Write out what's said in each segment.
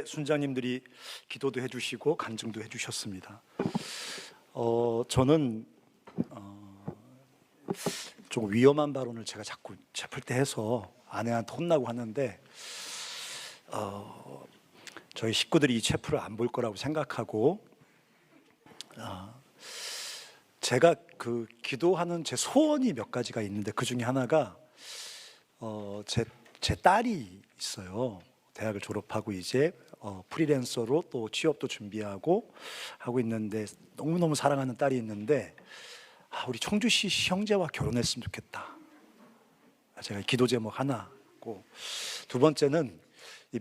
순장님들이 기도도 해주시고 간증도 해주셨습니다. 저는 좀 위험한 발언을 제가 자꾸 짚을 때 해서 아내한테 혼나고 하는데 저희 식구들이 이 체프를 안 볼 거라고 생각하고 제가 그 기도하는 제 소원이 몇 가지가 있는데 그 중에 하나가 제 딸이 있어요. 대학을 졸업하고 이제 프리랜서로 또 취업도 준비하고 하고 있는데 너무너무 사랑하는 딸이 있는데 우리 청주시 형제와 결혼했으면 좋겠다. 제가 기도 제목 하나고, 두 번째는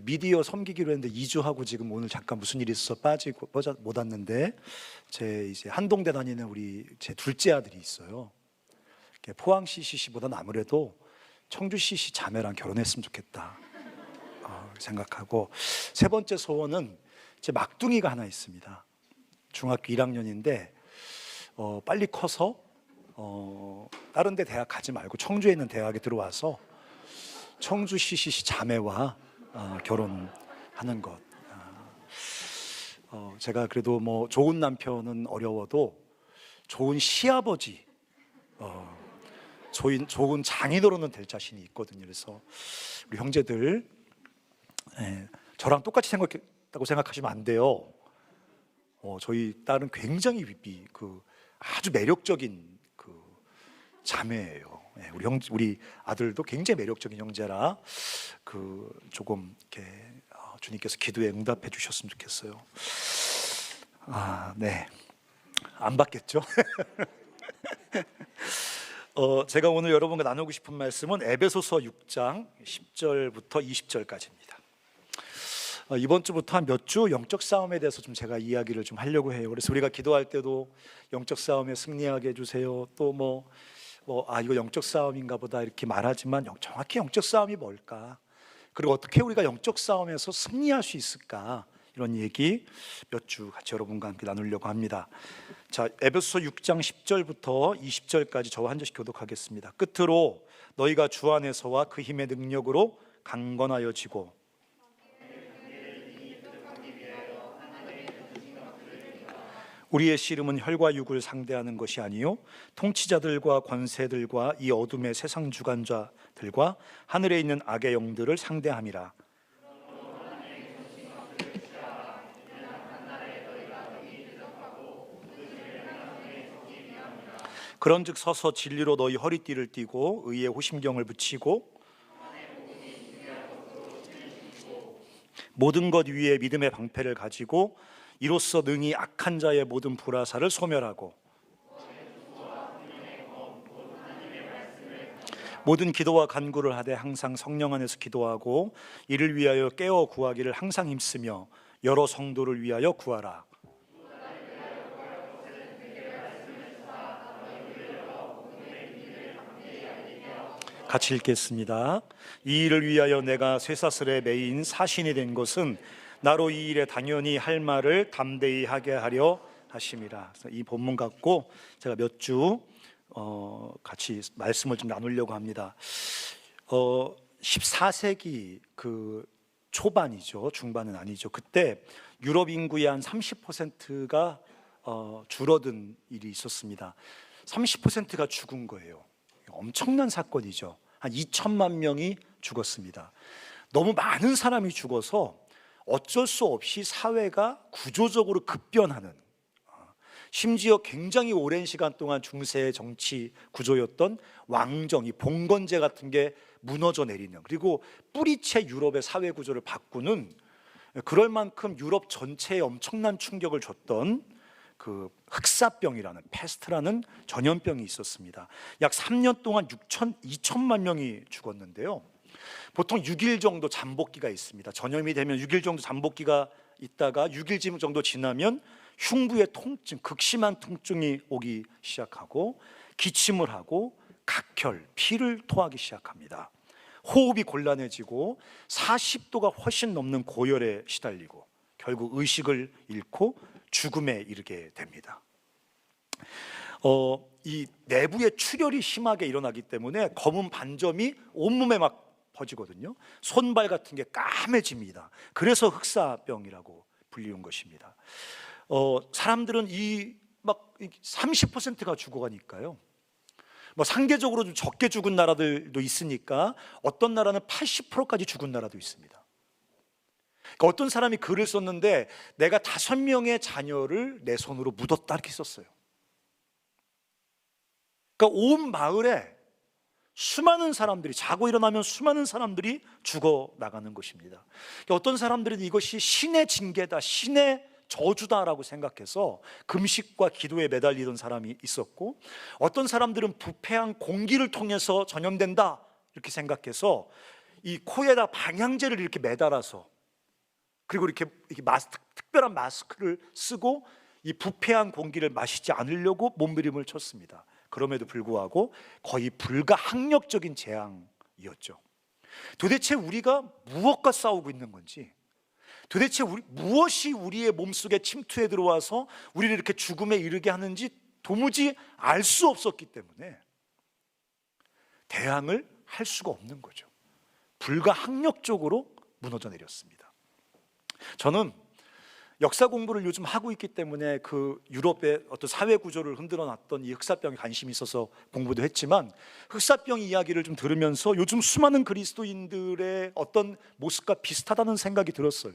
미디어 섬기기로 했는데 2주하고 지금 오늘 잠깐 무슨 일이 있어서 빠지고 못 왔는데 제 이제 한동대 다니는 우리 제 둘째 아들이 있어요. 포항 CCC보다는 아무래도 청주 CC 자매랑 결혼했으면 좋겠다 생각하고, 세 번째 소원은 제 막둥이가 하나 있습니다. 중학교 1학년인데 빨리 커서 다른 데 대학 가지 말고 청주에 있는 대학에 들어와서 청주 CCC 자매와 결혼하는 것. 제가 그래도 뭐 좋은 남편은 어려워도 좋은 시아버지, 좋은 장인어른은 될 자신이 있거든요. 그래서 우리 형제들 저랑 똑같이 생각했다고 생각하시면 안 돼요. 저희 딸은 굉장히 아주 매력적인 자매예요. 우리 아들도 굉장히 매력적인 형제라 조금 이렇게 주님께서 기도에 응답해 주셨으면 좋겠어요. 네, 안 받겠죠? 제가 오늘 여러분과 나누고 싶은 말씀은 에베소서 6장 10절부터 20절까지입니다. 이번 주부터 한 몇 주 영적 싸움에 대해서 좀 제가 이야기를 좀 하려고 해요. 그래서 우리가 기도할 때도 영적 싸움에 승리하게 해주세요. 또 이거 영적 싸움인가 보다 이렇게 말하지만 정확히 영적 싸움이 뭘까? 그리고 어떻게 우리가 영적 싸움에서 승리할 수 있을까? 이런 얘기 몇 주 같이 여러분과 함께 나누려고 합니다. 자, 에베소서 6장 10절부터 20절까지 저와 한 절씩 교독하겠습니다. 끝으로 너희가 주 안에서와 그 힘의 능력으로 강건하여지고 우리의 씨름은 혈과 육을 상대하는 것이 아니요 통치자들과 권세들과 이 어둠의 세상 주관자들과 하늘에 있는 악의 영들을 상대함이라. 그런즉 서서 진리로 너희 허리띠를 띠고 의의 호심경을 붙이고 모든 것 위에 믿음의 방패를 가지고 이로써 능히 악한 자의 모든 불화살을 소멸하고 모든 기도와 간구를 하되 항상 성령 안에서 기도하고 이를 위하여 깨어 구하기를 항상 힘쓰며 여러 성도를 위하여 구하라. 같이 읽겠습니다. 이 일을 위하여 내가 쇠사슬에 매인 사신이 된 것은 나로 이 일에 당연히 할 말을 담대히 하게 하려 하심이라. 이 본문 갖고 제가 몇 주 같이 말씀을 좀 나누려고 합니다. 14세기 초반이죠. 중반은 아니죠. 그때 유럽 인구의 한 30%가 줄어든 일이 있었습니다. 30%가 죽은 거예요. 엄청난 사건이죠. 한 2천만 명이 죽었습니다. 너무 많은 사람이 죽어서 어쩔 수 없이 사회가 구조적으로 급변하는, 심지어 굉장히 오랜 시간 동안 중세의 정치 구조였던 왕정, 이 봉건제 같은 게 무너져 내리는, 그리고 뿌리채 유럽의 사회 구조를 바꾸는, 그럴 만큼 유럽 전체에 엄청난 충격을 줬던 흑사병이라는 페스트라는 전염병이 있었습니다. 약 3년 동안 2천만 명이 죽었는데요. 보통 6일 정도 잠복기가 있습니다. 전염이 되면 6일 정도 잠복기가 있다가 6일 정도 지나면 흉부의 통증, 극심한 통증이 오기 시작하고 기침을 하고 각혈, 피를 토하기 시작합니다. 호흡이 곤란해지고 40도가 훨씬 넘는 고열에 시달리고 결국 의식을 잃고 죽음에 이르게 됩니다. 이 내부의 출혈이 심하게 일어나기 때문에 검은 반점이 온몸에 막 퍼지거든요. 손발 같은 게 까매집니다. 그래서 흑사병이라고 불리운 것입니다. 사람들은 막 30%가 죽어가니까요. 뭐 상대적으로 좀 적게 죽은 나라들도 있으니까 어떤 나라는 80%까지 죽은 나라도 있습니다. 그러니까 어떤 사람이 글을 썼는데 내가 5명의 자녀를 내 손으로 묻었다 이렇게 썼어요. 그러니까 온 마을에 수많은 사람들이 자고 일어나면 수많은 사람들이 죽어 나가는 것입니다. 그러니까 어떤 사람들은 이것이 신의 징계다, 신의 저주다라고 생각해서 금식과 기도에 매달리던 사람이 있었고, 어떤 사람들은 부패한 공기를 통해서 전염된다 이렇게 생각해서 이 코에다 방향제를 이렇게 매달아서, 그리고 이렇게 특별한 마스크를 쓰고 이 부패한 공기를 마시지 않으려고 몸부림을 쳤습니다. 그럼에도 불구하고 거의 불가항력적인 재앙이었죠. 도대체 우리가 무엇과 싸우고 있는 건지, 도대체 무엇이 우리의 몸속에 침투해 들어와서 우리를 이렇게 죽음에 이르게 하는지 도무지 알 수 없었기 때문에 대항을 할 수가 없는 거죠. 불가항력적으로 무너져 내렸습니다. 저는 역사 공부를 요즘 하고 있기 때문에 그 유럽의 어떤 사회 구조를 흔들어 놨던 이 흑사병에 관심이 있어서 공부도 했지만, 흑사병 이야기를 좀 들으면서 요즘 수많은 그리스도인들의 어떤 모습과 비슷하다는 생각이 들었어요.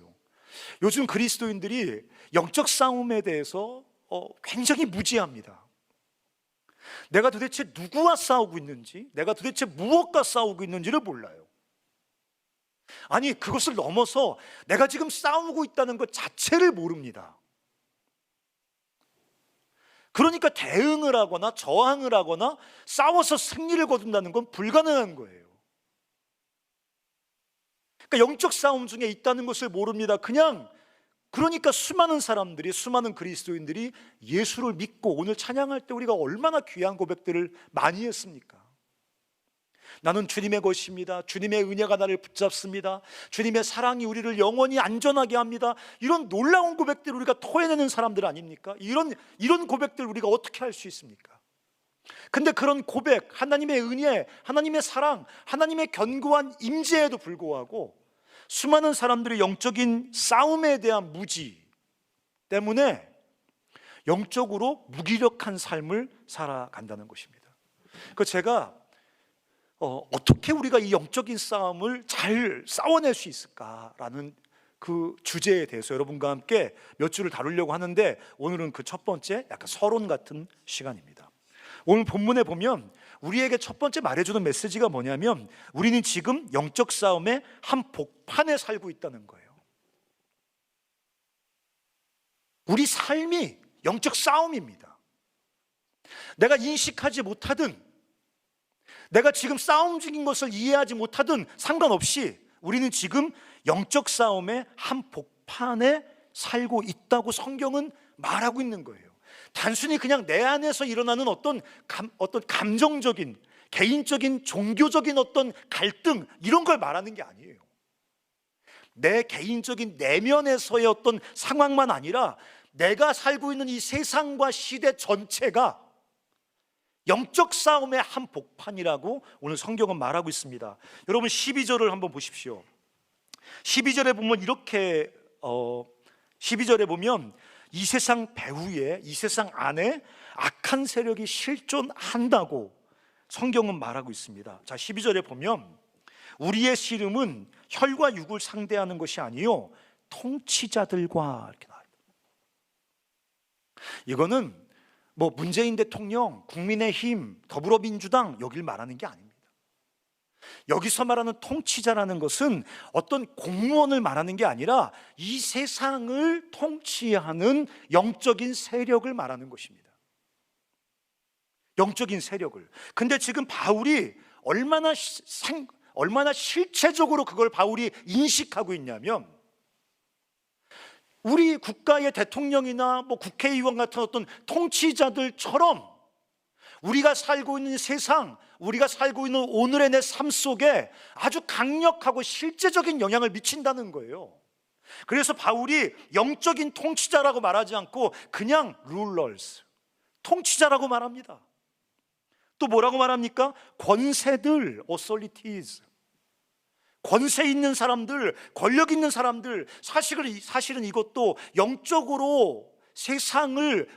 요즘 그리스도인들이 영적 싸움에 대해서 굉장히 무지합니다. 내가 도대체 누구와 싸우고 있는지, 내가 도대체 무엇과 싸우고 있는지를 몰라요. 아니, 그것을 넘어서 내가 지금 싸우고 있다는 것 자체를 모릅니다. 그러니까 대응을 하거나 저항을 하거나 싸워서 승리를 거둔다는 건 불가능한 거예요. 그러니까 영적 싸움 중에 있다는 것을 모릅니다. 그러니까 수많은 사람들이, 수많은 그리스도인들이 예수를 믿고, 오늘 찬양할 때 우리가 얼마나 귀한 고백들을 많이 했습니까? 나는 주님의 것입니다. 주님의 은혜가 나를 붙잡습니다. 주님의 사랑이 우리를 영원히 안전하게 합니다. 이런 놀라운 고백들을 우리가 토해내는 사람들 아닙니까? 이런 고백들 우리가 어떻게 할 수 있습니까? 근데 그런 고백, 하나님의 은혜, 하나님의 사랑, 하나님의 견고한 임재에도 불구하고 수많은 사람들이 영적인 싸움에 대한 무지 때문에 영적으로 무기력한 삶을 살아간다는 것입니다. 제가 어떻게 우리가 이 영적인 싸움을 잘 싸워낼 수 있을까라는 그 주제에 대해서 여러분과 함께 몇 주를 다루려고 하는데, 오늘은 그 첫 번째 약간 서론 같은 시간입니다. 오늘 본문에 보면 우리에게 첫 번째 말해주는 메시지가 뭐냐면, 우리는 지금 영적 싸움의 한 복판에 살고 있다는 거예요. 우리 삶이 영적 싸움입니다. 내가 인식하지 못하든, 내가 지금 싸움 중인 것을 이해하지 못하든 상관없이 우리는 지금 영적 싸움의 한 복판에 살고 있다고 성경은 말하고 있는 거예요. 단순히 그냥 내 안에서 일어나는 어떤 감정적인, 개인적인, 종교적인 어떤 갈등, 이런 걸 말하는 게 아니에요. 내 개인적인 내면에서의 어떤 상황만 아니라 내가 살고 있는 이 세상과 시대 전체가 영적 싸움의 한 복판이라고 오늘 성경은 말하고 있습니다. 여러분 12절을 한번 보십시오. 12절에 보면 이렇게 12절에 보면 이 세상 배후에, 이 세상 안에 악한 세력이 실존한다고 성경은 말하고 있습니다. 자, 12절에 보면 우리의 씨름은 혈과 육을 상대하는 것이 아니요 통치자들과 이렇게 나와요. 이거는 뭐 문재인 대통령, 국민의힘, 더불어민주당 여길 말하는 게 아닙니다. 여기서 말하는 통치자라는 것은 어떤 공무원을 말하는 게 아니라 이 세상을 통치하는 영적인 세력을 말하는 것입니다. 영적인 세력을. 근데 지금 바울이 얼마나 실체적으로 그걸 바울이 인식하고 있냐면, 우리 국가의 대통령이나 뭐 국회의원 같은 어떤 통치자들처럼 우리가 살고 있는 세상, 우리가 살고 있는 오늘의 내 삶 속에 아주 강력하고 실제적인 영향을 미친다는 거예요. 그래서 바울이 영적인 통치자라고 말하지 않고 그냥 rulers, 통치자라고 말합니다. 또 뭐라고 말합니까? 권세들, authorities. 권세 있는 사람들, 권력 있는 사람들, 사실은 이것도 영적으로 세상을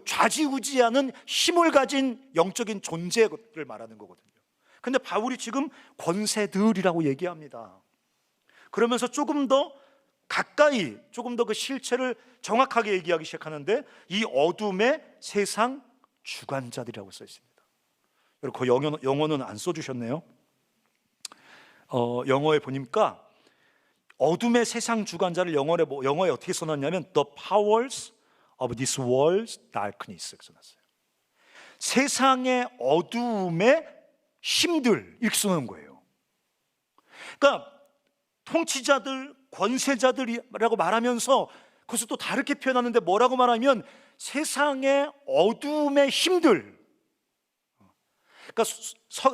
좌지우지하는 힘을 가진 영적인 존재를 말하는 거거든요. 근데 바울이 지금 권세들이라고 얘기합니다. 그러면서 조금 더 가까이, 조금 더 그 실체를 정확하게 얘기하기 시작하는데, 이 어둠의 세상 주관자들이라고 써 있습니다. 여러분, 그 영어는 안 써주셨네요. 영어에 보니까 어둠의 세상 주관자를 영어에 어떻게 써놨냐면 The powers of this world's darkness 써놨어요. 세상의 어두움의 힘들, 이렇게 써놓은 거예요. 그러니까 통치자들, 권세자들이라고 말하면서 그것을 또 다르게 표현하는데, 뭐라고 말하면 세상의 어두움의 힘들, 그러니까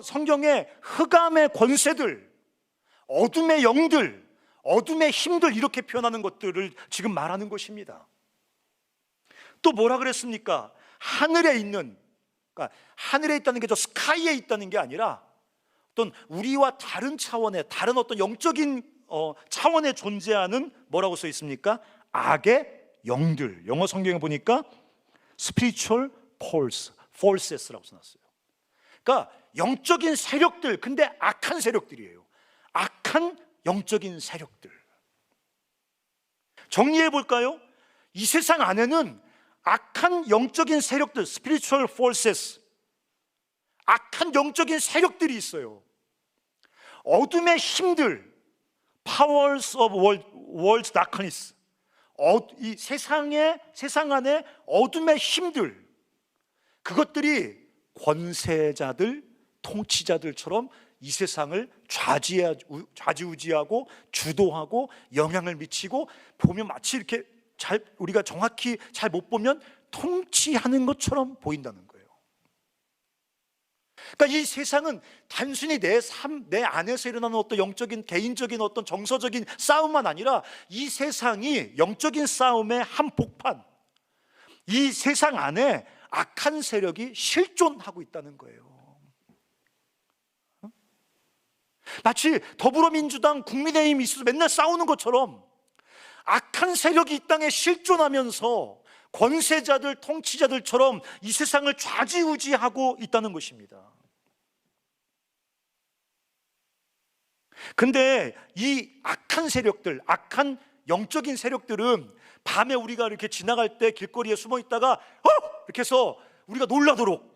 성경의 흑암의 권세들, 어둠의 영들, 어둠의 힘들, 이렇게 표현하는 것들을 지금 말하는 것입니다. 또 뭐라 그랬습니까? 하늘에 있는, 그러니까 하늘에 있다는 게 저 스카이에 있다는 게 아니라 어떤 우리와 다른 차원의, 다른 어떤 영적인 차원에 존재하는, 뭐라고 써 있습니까? 악의 영들. 영어 성경에 보니까 spiritual forces라고 써놨어요. 그러니까 영적인 세력들, 근데 악한 세력들이에요. 악한 영적인 세력들. 정리해 볼까요? 이 세상 안에는 악한 영적인 세력들, spiritual forces, 악한 영적인 세력들이 있어요. 어둠의 힘들, powers of world's darkness, 이 세상 안에 어둠의 힘들, 그것들이 권세자들, 통치자들처럼 이 세상을 좌지우지하고 주도하고 영향을 미치고, 보면 마치 이렇게 우리가 정확히 잘 못 보면 통치하는 것처럼 보인다는 거예요. 그러니까 이 세상은 단순히 내 안에서 일어나는 어떤 영적인, 개인적인 어떤 정서적인 싸움만 아니라, 이 세상이 영적인 싸움의 한복판, 이 세상 안에 악한 세력이 실존하고 있다는 거예요. 마치 더불어민주당, 국민의힘이 있어서 맨날 싸우는 것처럼 악한 세력이 이 땅에 실존하면서 권세자들, 통치자들처럼 이 세상을 좌지우지하고 있다는 것입니다. 근데 이 악한 세력들, 악한 영적인 세력들은 밤에 우리가 이렇게 지나갈 때 길거리에 숨어 있다가 이렇게 해서 우리가 놀라도록,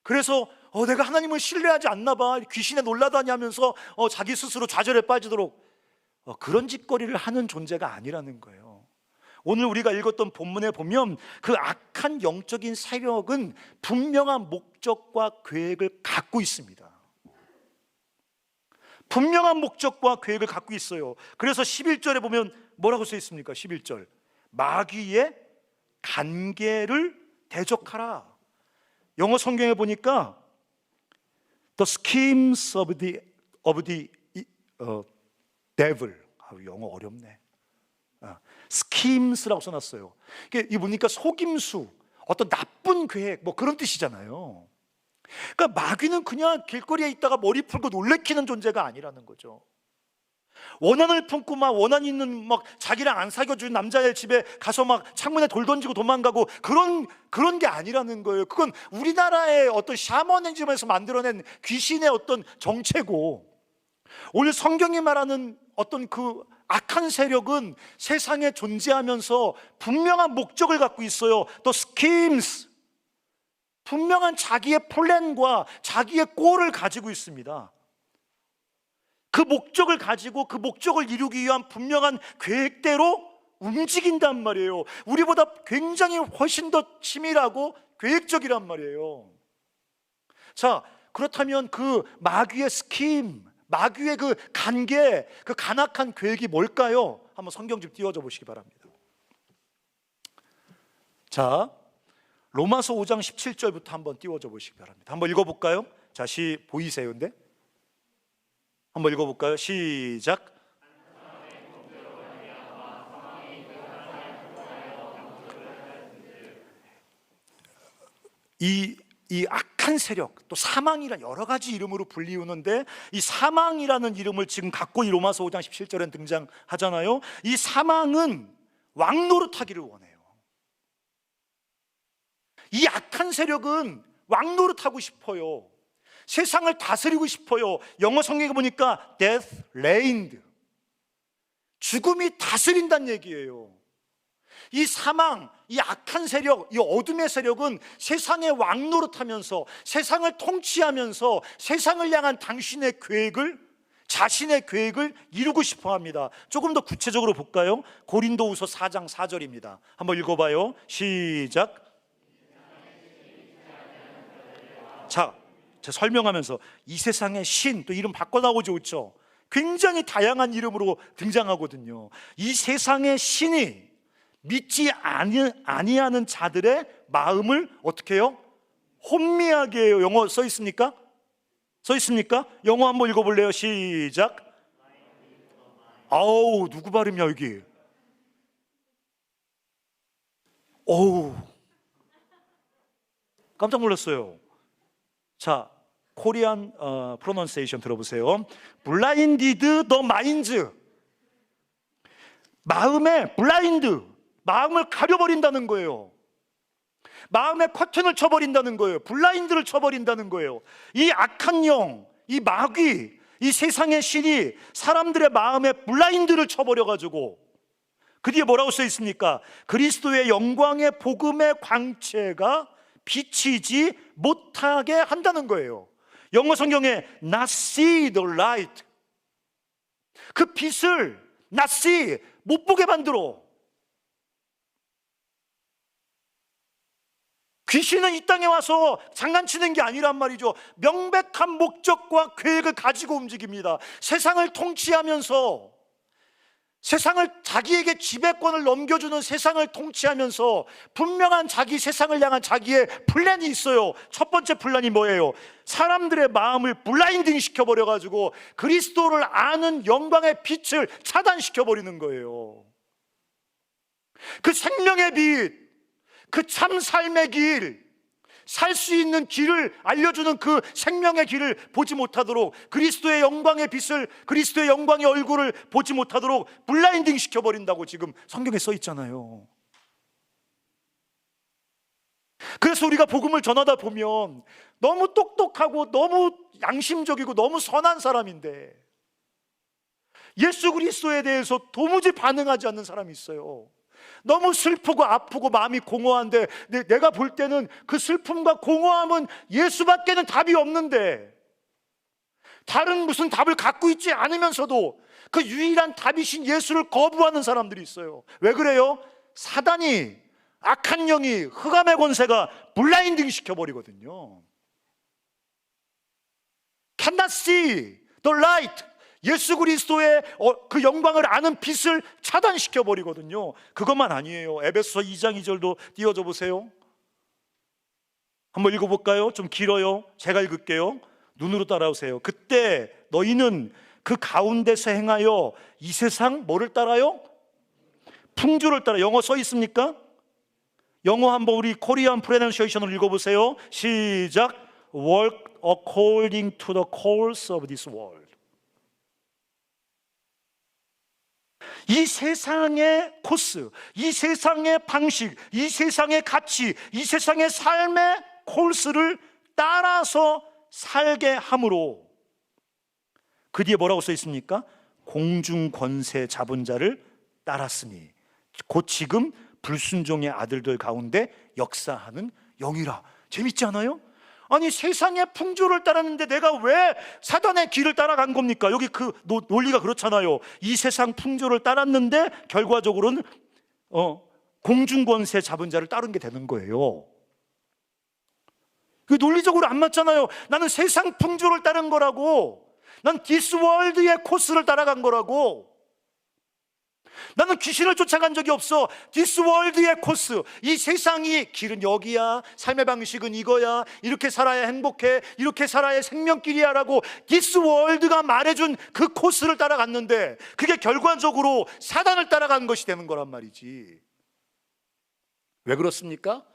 그래서 내가 하나님을 신뢰하지 않나 봐, 귀신에 놀라다니면서 자기 스스로 좌절에 빠지도록 그런 짓거리를 하는 존재가 아니라는 거예요. 오늘 우리가 읽었던 본문에 보면 그 악한 영적인 세력은 분명한 목적과 계획을 갖고 있습니다. 분명한 목적과 계획을 갖고 있어요. 그래서 11절에 보면 뭐라고 써 있습니까? 11절, 마귀의 간계를 대적하라. 영어 성경에 보니까 The schemes of the devil. 영어 어렵네. schemes라고 써놨어요. 이게 보니까 속임수, 어떤 나쁜 계획, 뭐 그런 뜻이잖아요. 그러니까 마귀는 그냥 길거리에 있다가 머리 풀고 놀래키는 존재가 아니라는 거죠. 원한을 품고 막 원한 있는 막 자기랑 안 사귀어준 남자의 집에 가서 막 창문에 돌 던지고 도망가고 그런 게 아니라는 거예요. 그건 우리나라의 어떤 샤머니즘에서 만들어낸 귀신의 어떤 정체고, 오늘 성경이 말하는 어떤 그 악한 세력은 세상에 존재하면서 분명한 목적을 갖고 있어요. 또 schemes, 분명한 자기의 플랜과 자기의 골을 가지고 있습니다. 그 목적을 가지고 그 목적을 이루기 위한 분명한 계획대로 움직인단 말이에요. 우리보다 굉장히 훨씬 더 치밀하고 계획적이란 말이에요. 자, 그렇다면 그 마귀의 스킴, 마귀의 그 간계, 그 간악한 계획이 뭘까요? 한번 성경 좀 띄워줘 보시기 바랍니다. 자, 로마서 5장 17절부터 한번 띄워줘 보시기 바랍니다. 한번 읽어볼까요? 자, 보이세요? 근데? 한번 읽어볼까요? 시작. 이 악한 악한 세력, 또 사망이라 여러 가지 이름으로 불리우는데, 이 사망이라는 이름을 지금 갖고 이 로마서 5장 17절에 등장하잖아요. 이 사망은 왕 노릇하기를 원해요. 이 악한 세력은 왕 노릇하고 싶어요. 세상을 다스리고 싶어요. 영어 성경에 보니까 death reigned, 죽음이 다스린다는 얘기예요. 이 사망, 이 악한 세력, 이 어둠의 세력은 세상의 왕 노릇하면서, 세상을 통치하면서 세상을 향한 당신의 계획을, 자신의 계획을 이루고 싶어 합니다. 조금 더 구체적으로 볼까요? 고린도후서 4장 4절입니다. 한번 읽어봐요. 시작. 자, 제가 설명하면서 이 세상의 신, 또 이름 바꿔나오고 좋죠. 굉장히 다양한 이름으로 등장하거든요. 이 세상의 신이 믿지 아니하는 자들의 마음을 어떻게 해요? 혼미하게 해요. 영어 써 있습니까? 써 있습니까? 영어 한번 읽어볼래요? 시작. 아우, 누구 발음이야 여기? 어우, 깜짝 놀랐어요. 자, 코리안 프로넌세이션 들어보세요. Blinded the minds. 마음에 블라인드, 마음을 가려버린다는 거예요. 마음의 커튼을 쳐버린다는 거예요. 블라인드를 쳐버린다는 거예요. 이 악한 영, 이 마귀, 이 세상의 신이 사람들의 마음에 블라인드를 쳐버려가지고, 그 뒤에 뭐라고 써 있습니까? 그리스도의 영광의 복음의 광채가 비치지 못하게 한다는 거예요. 영어 성경에 not see the light, 그 빛을 not see, 못 보게 만들어. 귀신은 이 땅에 와서 장난치는 게 아니란 말이죠. 명백한 목적과 계획을 가지고 움직입니다. 세상을 통치하면서, 세상을 자기에게 지배권을 넘겨주는 세상을 통치하면서 분명한 자기 세상을 향한 자기의 플랜이 있어요. 첫 번째 플랜이 뭐예요? 사람들의 마음을 블라인딩 시켜버려가지고 그리스도를 아는 영광의 빛을 차단시켜버리는 거예요. 그 생명의 빛, 그 참 삶의 길, 살 수 있는 길을 알려주는 그 생명의 길을 보지 못하도록, 그리스도의 영광의 빛을, 그리스도의 영광의 얼굴을 보지 못하도록 블라인딩 시켜버린다고 지금 성경에 써 있잖아요. 그래서 우리가 복음을 전하다 보면 너무 똑똑하고 너무 양심적이고 너무 선한 사람인데 예수 그리스도에 대해서 도무지 반응하지 않는 사람이 있어요. 너무 슬프고 아프고 마음이 공허한데 내가 볼 때는 그 슬픔과 공허함은 예수밖에는 답이 없는데, 다른 무슨 답을 갖고 있지 않으면서도 그 유일한 답이신 예수를 거부하는 사람들이 있어요. 왜 그래요? 사단이, 악한 영이, 흑암의 권세가 블라인딩 시켜버리거든요. Cannot see the light, 예수 그리스도의 그 영광을 아는 빛을 차단시켜 버리거든요. 그것만 아니에요. 에베소서 2장 2절도 띄워줘 보세요. 한번 읽어볼까요? 좀 길어요. 제가 읽을게요. 눈으로 따라오세요. 그때 너희는 그 가운데서 행하여 이 세상 뭐를 따라요? 풍조를 따라. 영어 써 있습니까? 영어 한번 우리 코리안 프로넌시에이션을 읽어보세요. 시작. Work according to the course of this world. 이 세상의 코스, 이 세상의 방식, 이 세상의 가치, 이 세상의 삶의 코스를 따라서 살게 함으로, 그 뒤에 뭐라고 써 있습니까? 공중 권세 잡은 자를 따랐으니 곧 지금 불순종의 아들들 가운데 역사하는 영이라. 재밌지 않아요? 아니, 세상의 풍조를 따랐는데 내가 왜 사단의 길을 따라간 겁니까? 여기 그 논리가 그렇잖아요. 이 세상 풍조를 따랐는데 결과적으로는 공중권세 잡은 자를 따른 게 되는 거예요. 그 논리적으로 안 맞잖아요. 나는 세상 풍조를 따른 거라고, 난 디스월드의 코스를 따라간 거라고. 나는 귀신을 쫓아간 적이 없어. 디스월드의 코스, 이 세상이 길은 여기야, 삶의 방식은 이거야, 이렇게 살아야 행복해, 이렇게 살아야 생명길이야 라고 디스월드가 말해준 그 코스를 따라갔는데 그게 결과적으로 사단을 따라간 것이 되는 거란 말이지. 왜 그렇습니까?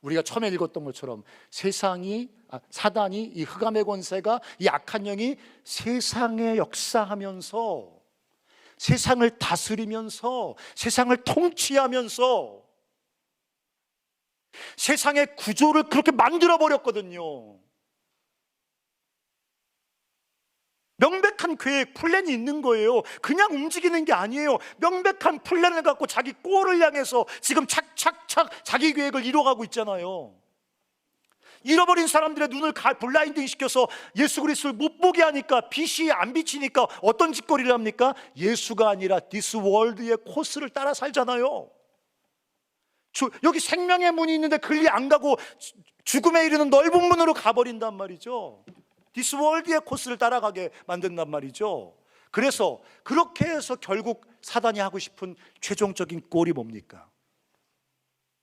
우리가 처음에 읽었던 것처럼 사단이, 이 흑암의 권세가, 이 악한 영이 세상에 역사하면서, 세상을 다스리면서, 세상을 통치하면서 세상의 구조를 그렇게 만들어 버렸거든요. 명백한 계획, 플랜이 있는 거예요. 그냥 움직이는 게 아니에요. 명백한 플랜을 갖고 자기 골을 향해서 지금 착착착 자기 계획을 이뤄가고 있잖아요. 잃어버린 사람들의 눈을 블라인딩 시켜서 예수 그리스도를 못 보게 하니까, 빛이 안 비치니까 어떤 짓거리를 합니까? 예수가 아니라 디스 월드의 코스를 따라 살잖아요. 여기 생명의 문이 있는데 그리 안 가고 죽음에 이르는 넓은 문으로 가버린단 말이죠. 디스 월드의 코스를 따라가게 만든단 말이죠. 그래서 그렇게 해서 결국 사단이 하고 싶은 최종적인 골이 뭡니까?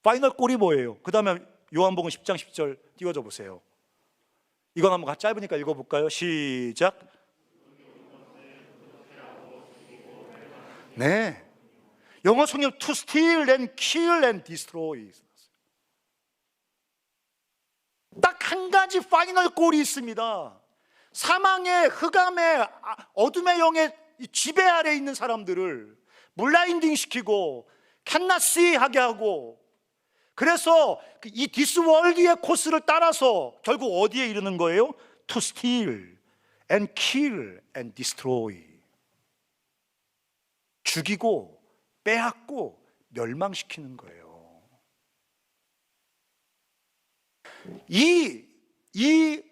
파이널 골이 뭐예요? 그 다음에 요한복음 10장 10절 띄워줘 보세요. 이건 한번 짧으니까 읽어볼까요? 시작. 네, 영어 성경 to steal and kill and destroy. 딱 한 가지 파이널 골이 있습니다. 사망의, 흑암의, 어둠의 영의 지배 아래 있는 사람들을 블라인딩 시키고 캔나시 하게 하고, 그래서 이 디스월드의 코스를 따라서 결국 어디에 이르는 거예요? To steal and kill and destroy. 죽이고 빼앗고 멸망시키는 거예요. 이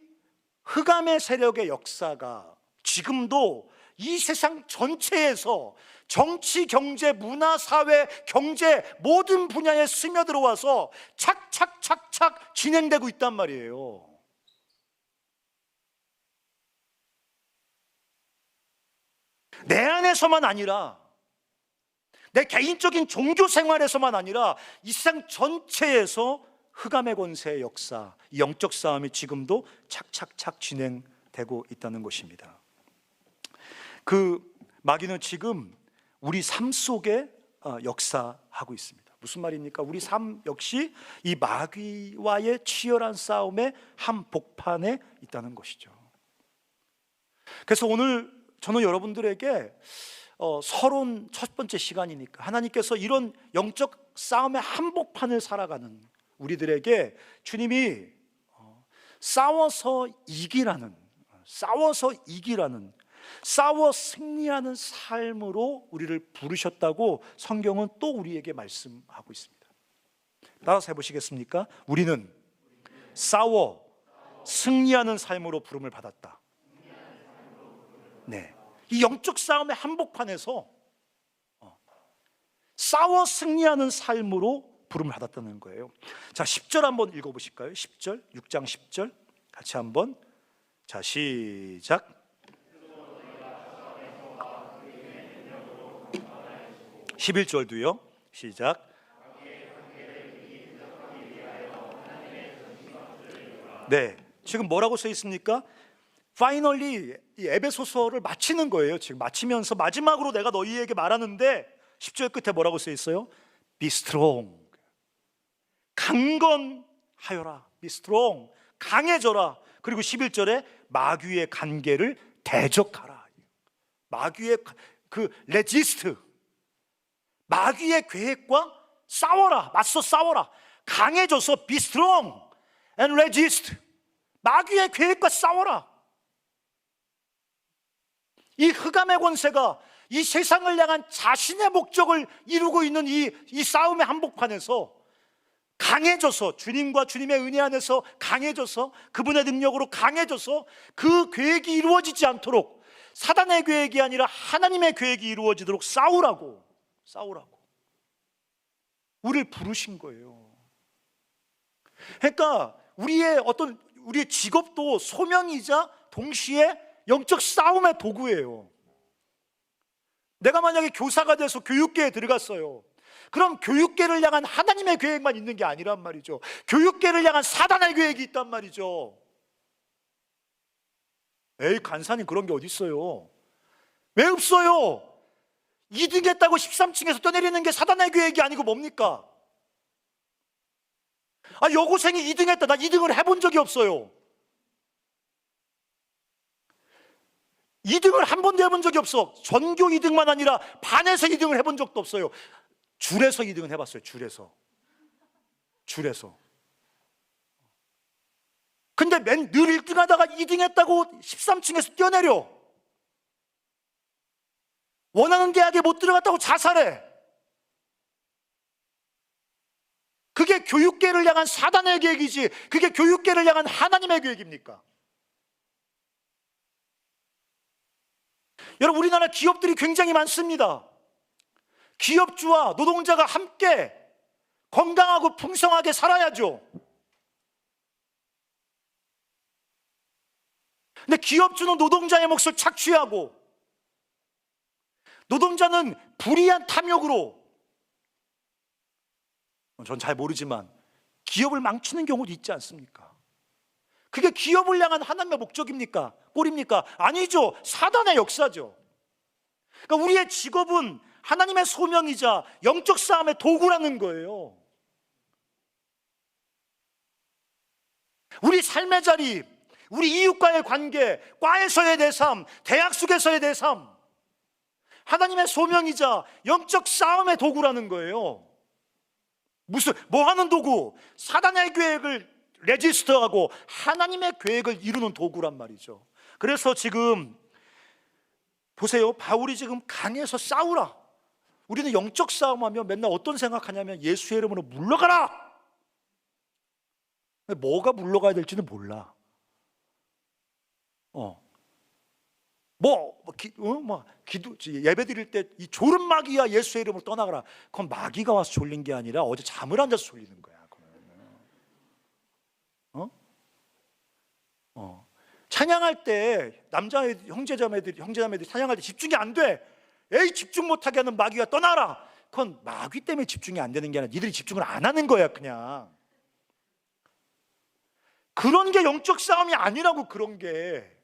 흑암의 세력의 역사가 지금도 이 세상 전체에서 정치, 경제, 문화, 사회, 경제 모든 분야에 스며들어와서 착착착착 진행되고 있단 말이에요. 내 안에서만 아니라, 내 개인적인 종교 생활에서만 아니라 이 세상 전체에서 흑암의 권세의 역사, 영적 싸움이 지금도 착착착 진행되고 있다는 것입니다. 그 마귀는 지금 우리 삶 속에 역사하고 있습니다. 무슨 말입니까? 우리 삶 역시 이 마귀와의 치열한 싸움의 한복판에 있다는 것이죠. 그래서 오늘 저는 여러분들에게 서론 첫 번째 시간이니까 하나님께서 이런 영적 싸움의 한복판을 살아가는 우리들에게 주님이 싸워서 이기라는, 싸워 승리하는 삶으로 우리를 부르셨다고 성경은 또 우리에게 말씀하고 있습니다. 따라서 해보시겠습니까? 우리는 싸워 승리하는 삶으로 부름을 받았다. 네, 이 영적 싸움의 한복판에서 싸워 승리하는 삶으로 부름을 받았다는 거예요. 자, 10절 한번 읽어보실까요? 10절, 6장 10절 같이 한번. 자, 시작. 11절도요. 시작. 네, 지금 뭐라고 써 있습니까? 파이널리 이 에베소서를 마치는 거예요. 지금 마치면서 마지막으로 내가 너희에게 말하는데 10절 끝에 뭐라고 써 있어요? Be strong. 강건하여라. Be strong. 강해져라. 그리고 11절에 마귀의 간계를 대적하라. 마귀의 resist. 마귀의 계획과 싸워라. 맞서 싸워라. 강해져서 be strong and resist. 마귀의 계획과 싸워라. 이 흑암의 권세가 이 세상을 향한 자신의 목적을 이루고 있는 이 싸움의 한복판에서 강해져서, 주님과 주님의 은혜 안에서 강해져서, 그분의 능력으로 강해져서 그 계획이 이루어지지 않도록, 사단의 계획이 아니라 하나님의 계획이 이루어지도록 싸우라고 우리를 부르신 거예요. 그러니까 우리의 직업도 소명이자 동시에 영적 싸움의 도구예요. 내가 만약에 교사가 돼서 교육계에 들어갔어요. 그럼 교육계를 향한 하나님의 계획만 있는 게 아니란 말이죠. 교육계를 향한 사단의 계획이 있단 말이죠. 에이, 간사님 그런 게 어디 있어요? 왜 없어요? 2등 했다고 13층에서 떠내리는 게 사단의 계획이 아니고 뭡니까? 아, 여고생이 2등 했다. 나 2등을 해본 적이 없어요. 2등을 한 번도 해본 적이 없어. 전교 2등만 아니라 반에서 2등을 해본 적도 없어요. 줄에서 2등은 해봤어요. 줄에서. 근데 늘 1등 하다가 2등 했다고 13층에서 뛰어내려. 원하는 대학에 못 들어갔다고 자살해. 그게 교육계를 향한 사단의 계획이지, 그게 교육계를 향한 하나님의 계획입니까? 여러분, 우리나라 기업들이 굉장히 많습니다. 기업주와 노동자가 함께 건강하고 풍성하게 살아야죠. 근데 기업주는 노동자의 몫을 착취하고, 노동자는 불의한 탐욕으로, 전 잘 모르지만 기업을 망치는 경우도 있지 않습니까? 그게 기업을 향한 하나님의 목적입니까? 꼴입니까? 아니죠. 사단의 역사죠. 그러니까 우리의 직업은 하나님의 소명이자 영적 싸움의 도구라는 거예요. 우리 삶의 자리, 우리 이웃과의 관계, 과에서의 내 삶, 대학 속에서의 내 삶, 하나님의 소명이자 영적 싸움의 도구라는 거예요. 뭐 하는 도구? 사단의 계획을 레지스터하고 하나님의 계획을 이루는 도구란 말이죠. 그래서 지금 보세요. 바울이 지금 강해서 싸우라. 우리는 영적 싸움하면 맨날 어떤 생각하냐면 예수의 이름으로 물러가라. 뭐가 물러가야 될지는 몰라. 기도 예배 드릴 때 이 졸은 마귀야 예수의 이름으로 떠나가라. 그건 마귀가 와서 졸린 게 아니라 어제 잠을 안 자서 졸리는 거야. 찬양할 때 남자 형제자매들이 찬양할 때 집중이 안 돼. 에이, 집중 못하게 하는 마귀가 떠나라. 그건 마귀 때문에 집중이 안 되는 게 아니라 니들이 집중을 안 하는 거야. 그냥 그런 게 영적 싸움이 아니라고. 그런 게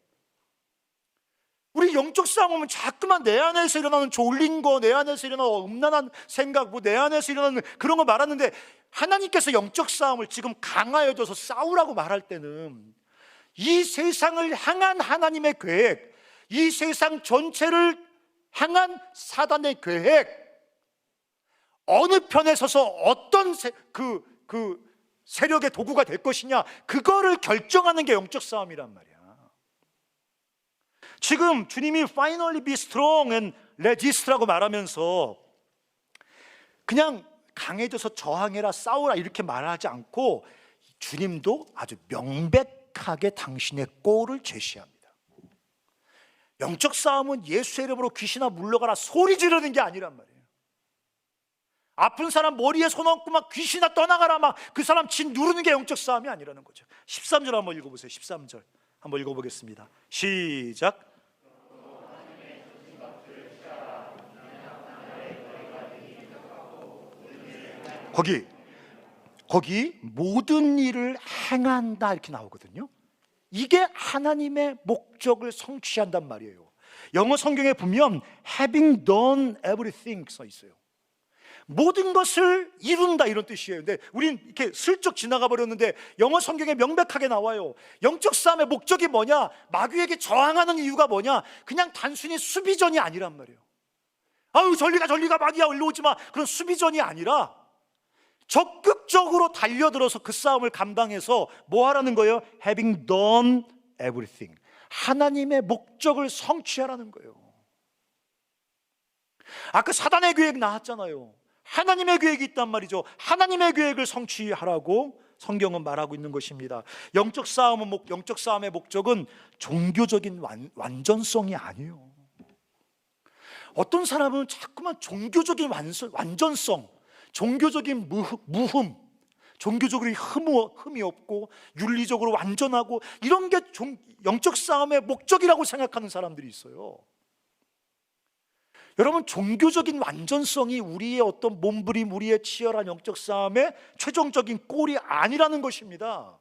우리 영적 싸움은 자꾸만 내 안에서 일어나는 졸린 거, 내 안에서 일어나는 음란한 생각, 내 안에서 일어나는 그런 거 말하는데, 하나님께서 영적 싸움을 지금 강화해줘서 싸우라고 말할 때는 이 세상을 향한 하나님의 계획, 이 세상 전체를 향한 사단의 계획, 어느 편에 서서 어떤 세력의 도구가 될 것이냐, 그거를 결정하는 게 영적 싸움이란 말이야. 지금 주님이 finally be strong and resist라고 말하면서 그냥 강해져서 저항해라, 싸우라 이렇게 말하지 않고 주님도 아주 명백하게 당신의 꼴을 제시합니다. 영적 싸움은 예수의 이름으로 귀신아 물러가라 소리 지르는 게 아니란 말이에요. 아픈 사람 머리에 손 얹고 막 귀신아 떠나가라 막 그 사람 진 누르는 게 영적 싸움이 아니라는 거죠. 13절 한번 읽어보세요. 13절 한번 읽어보겠습니다. 시작. 거기 모든 일을 행한다 이렇게 나오거든요. 이게 하나님의 목적을 성취한단 말이에요. 영어 성경에 보면 having done everything 써 있어요. 모든 것을 이룬다 이런 뜻이에요. 근데 우린 이렇게 슬쩍 지나가 버렸는데 영어 성경에 명백하게 나와요. 영적 싸움의 목적이 뭐냐? 마귀에게 저항하는 이유가 뭐냐? 그냥 단순히 수비전이 아니란 말이에요. 아유 전리가 마귀야 일로 오지 마. 그런 수비전이 아니라 적극적으로 달려들어서 그 싸움을 감당해서 뭐 하라는 거예요? Having done everything. 하나님의 목적을 성취하라는 거예요. 아까 사단의 계획 나왔잖아요. 하나님의 계획이 있단 말이죠. 하나님의 계획을 성취하라고 성경은 말하고 있는 것입니다. 영적 싸움의 목적은 종교적인 완전성이 아니에요. 어떤 사람은 자꾸만 종교적인 완전성, 종교적인 무흠, 종교적으로 흠이 없고 윤리적으로 완전하고 이런 게 영적 싸움의 목적이라고 생각하는 사람들이 있어요. 여러분, 종교적인 완전성이 우리의 어떤 몸부림, 우리의 치열한 영적 싸움의 최종적인 꼴이 아니라는 것입니다.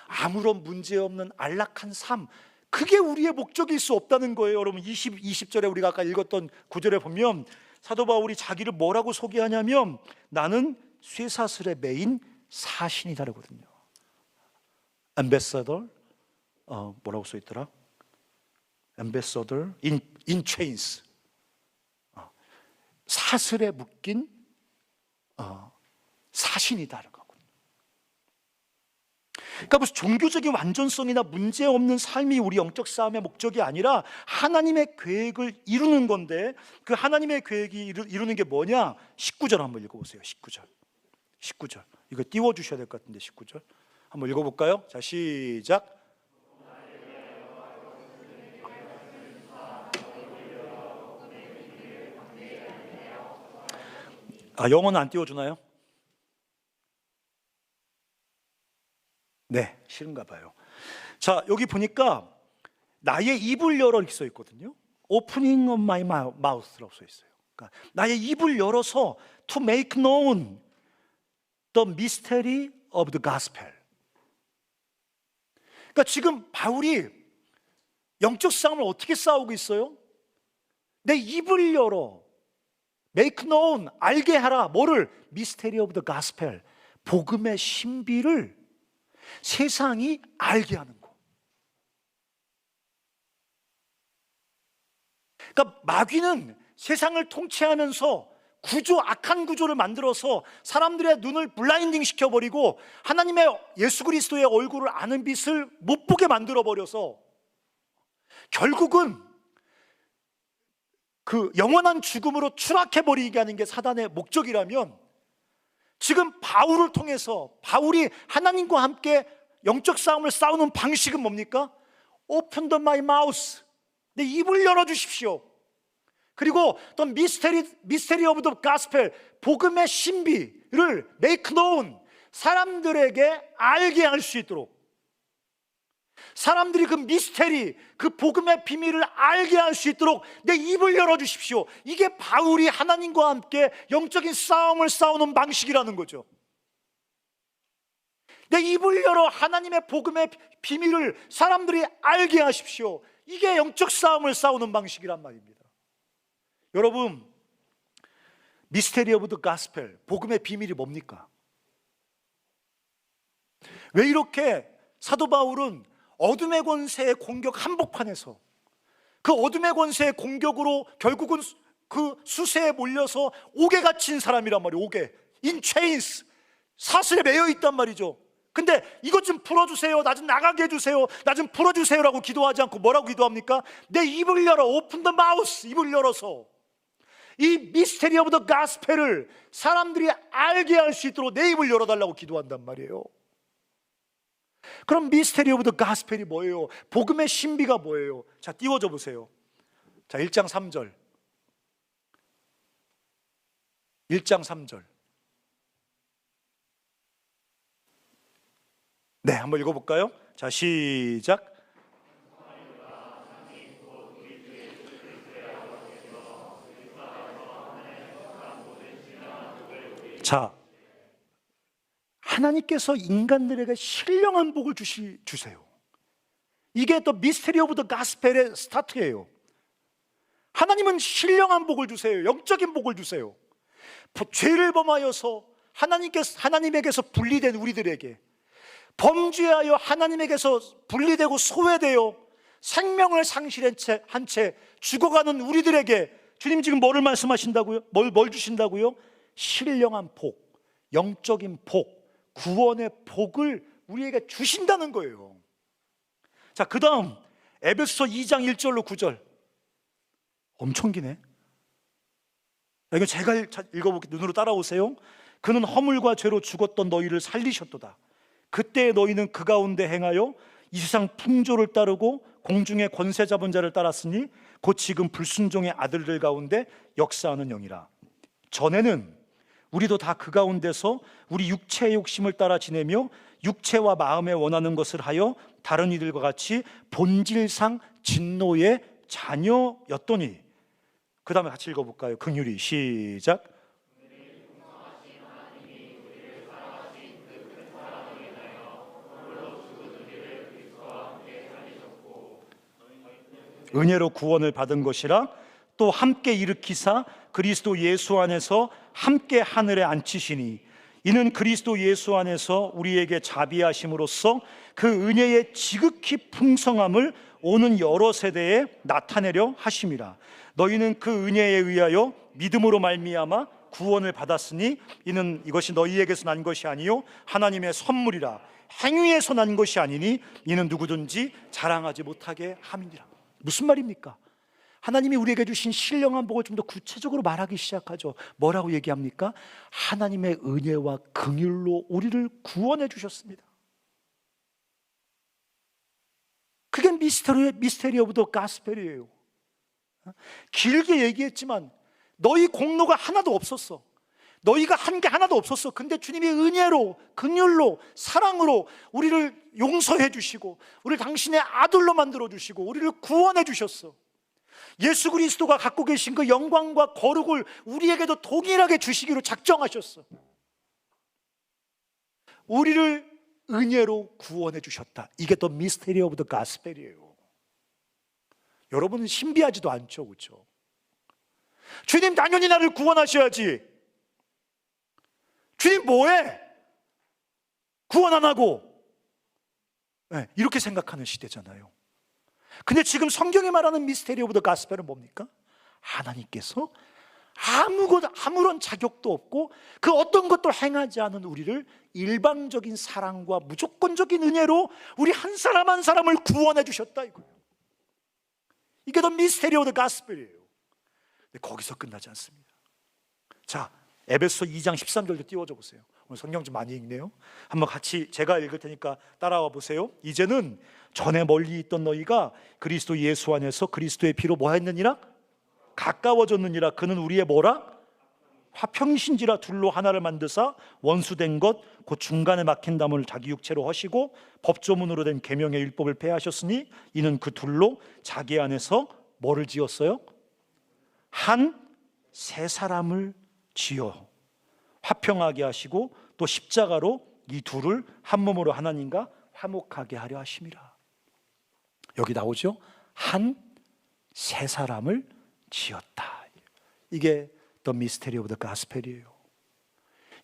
아무런 문제 없는 안락한 삶, 그게 우리의 목적일 수 없다는 거예요. 여러분 20절에 우리가 아까 읽었던 구절에 보면 사도 바울이 자기를 뭐라고 소개하냐면 나는 쇠사슬에 매인 사신이 다르거든요. ambassador, 뭐라고 써 있더라? ambassador in chains, 사슬에 묶인 사신이 다른 거군요. 그러니까 무슨 종교적인 완전성이나 문제 없는 삶이 우리 영적 싸움의 목적이 아니라 하나님의 계획을 이루는 건데, 그 하나님의 계획이 이루는 게 뭐냐? 19절 한번 읽어보세요. 19절 이거 띄워주셔야 될 것 같은데 19절 한번 읽어볼까요? 자, 시작. 영어는 안 띄워주나요? 네, 싫은가 봐요. 자, 여기 보니까 나의 입을 열어 이렇게 써 있거든요. Opening of my mouth라고 써 있어요. 그러니까 나의 입을 열어서 to make known the mystery of the gospel. 그러니까 지금 바울이 영적 싸움을 어떻게 싸우고 있어요? 내 입을 열어 make known, 알게 하라. 뭐를? mystery of the gospel, 복음의 신비를 세상이 알게 하는 거. 그러니까 마귀는 세상을 통치하면서 악한 구조를 만들어서 사람들의 눈을 블라인딩 시켜버리고 하나님의 예수 그리스도의 얼굴을 아는 빛을 못 보게 만들어버려서 결국은 그 영원한 죽음으로 추락해버리게 하는 게 사단의 목적이라면, 지금 바울을 통해서 바울이 하나님과 함께 영적 싸움을 싸우는 방식은 뭡니까? Open the my mouth, 내 입을 열어주십시오. 그리고 또 mystery of the gospel, 복음의 신비를 make known, 사람들에게 알게 할 수 있도록, 사람들이 그 미스테리, 그 복음의 비밀을 알게 할 수 있도록 내 입을 열어주십시오. 이게 바울이 하나님과 함께 영적인 싸움을 싸우는 방식이라는 거죠. 내 입을 열어 하나님의 복음의 비밀을 사람들이 알게 하십시오. 이게 영적 싸움을 싸우는 방식이란 말입니다. 여러분, 미스테리 오브 더 가스펠, 복음의 비밀이 뭡니까? 왜 이렇게 사도 바울은 어둠의 권세의 공격 한복판에서 그 어둠의 권세의 공격으로 결국은 그 수세에 몰려서 옥에 갇힌 사람이란 말이에요. 옥에, in chains, 사슬에 매여 있단 말이죠. 근데 이것 좀 풀어주세요, 나 좀 나가게 해주세요, 나 좀 풀어주세요 라고 기도하지 않고 뭐라고 기도합니까? 내 입을 열어, open the mouth, 입을 열어서 이 미스테리 오브 더 가스펠을 사람들이 알게 할 수 있도록 내 입을 열어달라고 기도한단 말이에요. 그럼 미스테리 오브 더 가스펠이 뭐예요? 복음의 신비가 뭐예요? 자, 띄워줘 보세요. 자, 1장 3절 1장 3절 네, 한번 읽어볼까요? 자, 시작. 자, 하나님께서 인간들에게 신령한 복을 주세요. 이게 또 미스테리 오브 더 가스펠의 스타트예요. 하나님은 신령한 복을 주세요. 영적인 복을 주세요. 죄를 범하여서 하나님에게서 분리된 우리들에게, 범죄하여 하나님에게서 분리되고 소외되어 생명을 상실한 채 죽어가는 우리들에게 주님 지금 뭐를 말씀하신다고요? 뭘 주신다고요? 신령한 복, 영적인 복, 구원의 복을 우리에게 주신다는 거예요. 자, 그 다음 에베소서 2장 1절로 9절 엄청 기네. 이거 제가 읽어볼게요. 눈으로 따라오세요. 그는 허물과 죄로 죽었던 너희를 살리셨도다. 그때 너희는 그 가운데 행하여 이 세상 풍조를 따르고 공중의 권세 잡은 자를 따랐으니 곧 지금 불순종의 아들들 가운데 역사하는 영이라. 전에는 우리도 다 그 가운데서 우리 육체의 욕심을 따라 지내며 육체와 마음에 원하는 것을 하여 다른 이들과 같이 본질상 진노의 자녀였더니. 그 다음에 같이 읽어볼까요? 긍휼히 시작. 은혜로 구원을 받은 것이라 또 함께 일으키사 그리스도 예수 안에서 함께 하늘에 앉히시니 이는 그리스도 예수 안에서 우리에게 자비하심으로써 그 은혜의 지극히 풍성함을 오는 여러 세대에 나타내려 하심이라. 너희는 그 은혜에 의하여 믿음으로 말미암아 구원을 받았으니 이는 이것이 너희에게서 난 것이 아니요 하나님의 선물이라. 행위에서 난 것이 아니니 이는 누구든지 자랑하지 못하게 함이니라. 무슨 말입니까? 하나님이 우리에게 주신 신령한 복을 좀 더 구체적으로 말하기 시작하죠. 뭐라고 얘기합니까? 하나님의 은혜와 긍휼로 우리를 구원해 주셨습니다. 그게 미스테리 오브 더 가스펠이에요. 길게 얘기했지만 너희 공로가 하나도 없었어. 너희가 한 게 하나도 없었어. 근데 주님이 은혜로, 긍휼로, 사랑으로 우리를 용서해 주시고 우리를 당신의 아들로 만들어 주시고 우리를 구원해 주셨어. 예수 그리스도가 갖고 계신 그 영광과 거룩을 우리에게도 동일하게 주시기로 작정하셨어. 우리를 은혜로 구원해 주셨다. 이게 더 미스테리 오브 더 가스펠이에요. 여러분은 신비하지도 않죠, 그렇죠? 주님 당연히 나를 구원하셔야지. 주님 뭐해? 구원 안 하고. 네, 이렇게 생각하는 시대잖아요. 근데 지금 성경이 말하는 미스테리 오브 더 가스펠은 뭡니까? 하나님께서 아무런 자격도 없고 그 어떤 것도 행하지 않은 우리를 일방적인 사랑과 무조건적인 은혜로 우리 한 사람 한 사람을 구원해 주셨다 이거예요. 이게 더 미스테리 오브 더 가스펠이에요. 근데 거기서 끝나지 않습니다. 자, 에베소 2장 13절도 띄워줘 보세요. 오늘 성경 좀 많이 읽네요. 한번 같이 제가 읽을 테니까 따라와 보세요. 이제는 전에 멀리 있던 너희가 그리스도 예수 안에서 그리스도의 피로 뭐 했느니라? 가까워졌느니라. 그는 우리의 뭐라? 화평이신지라. 둘로 하나를 만드사 원수된 것 곧 중간에 막힌 담을 자기 육체로 하시고 법조문으로 된 계명의 율법을 폐하셨으니 이는 그 둘로 자기 안에서 뭐를 지었어요? 한 새 사람을 지어 화평하게 하시고 또 십자가로 이 둘을 한 몸으로 하나님과 화목하게 하려 하심이라. 여기 나오죠? 한 새 사람을 지었다. 이게 더 미스테리 오브 더 가스펠이에요.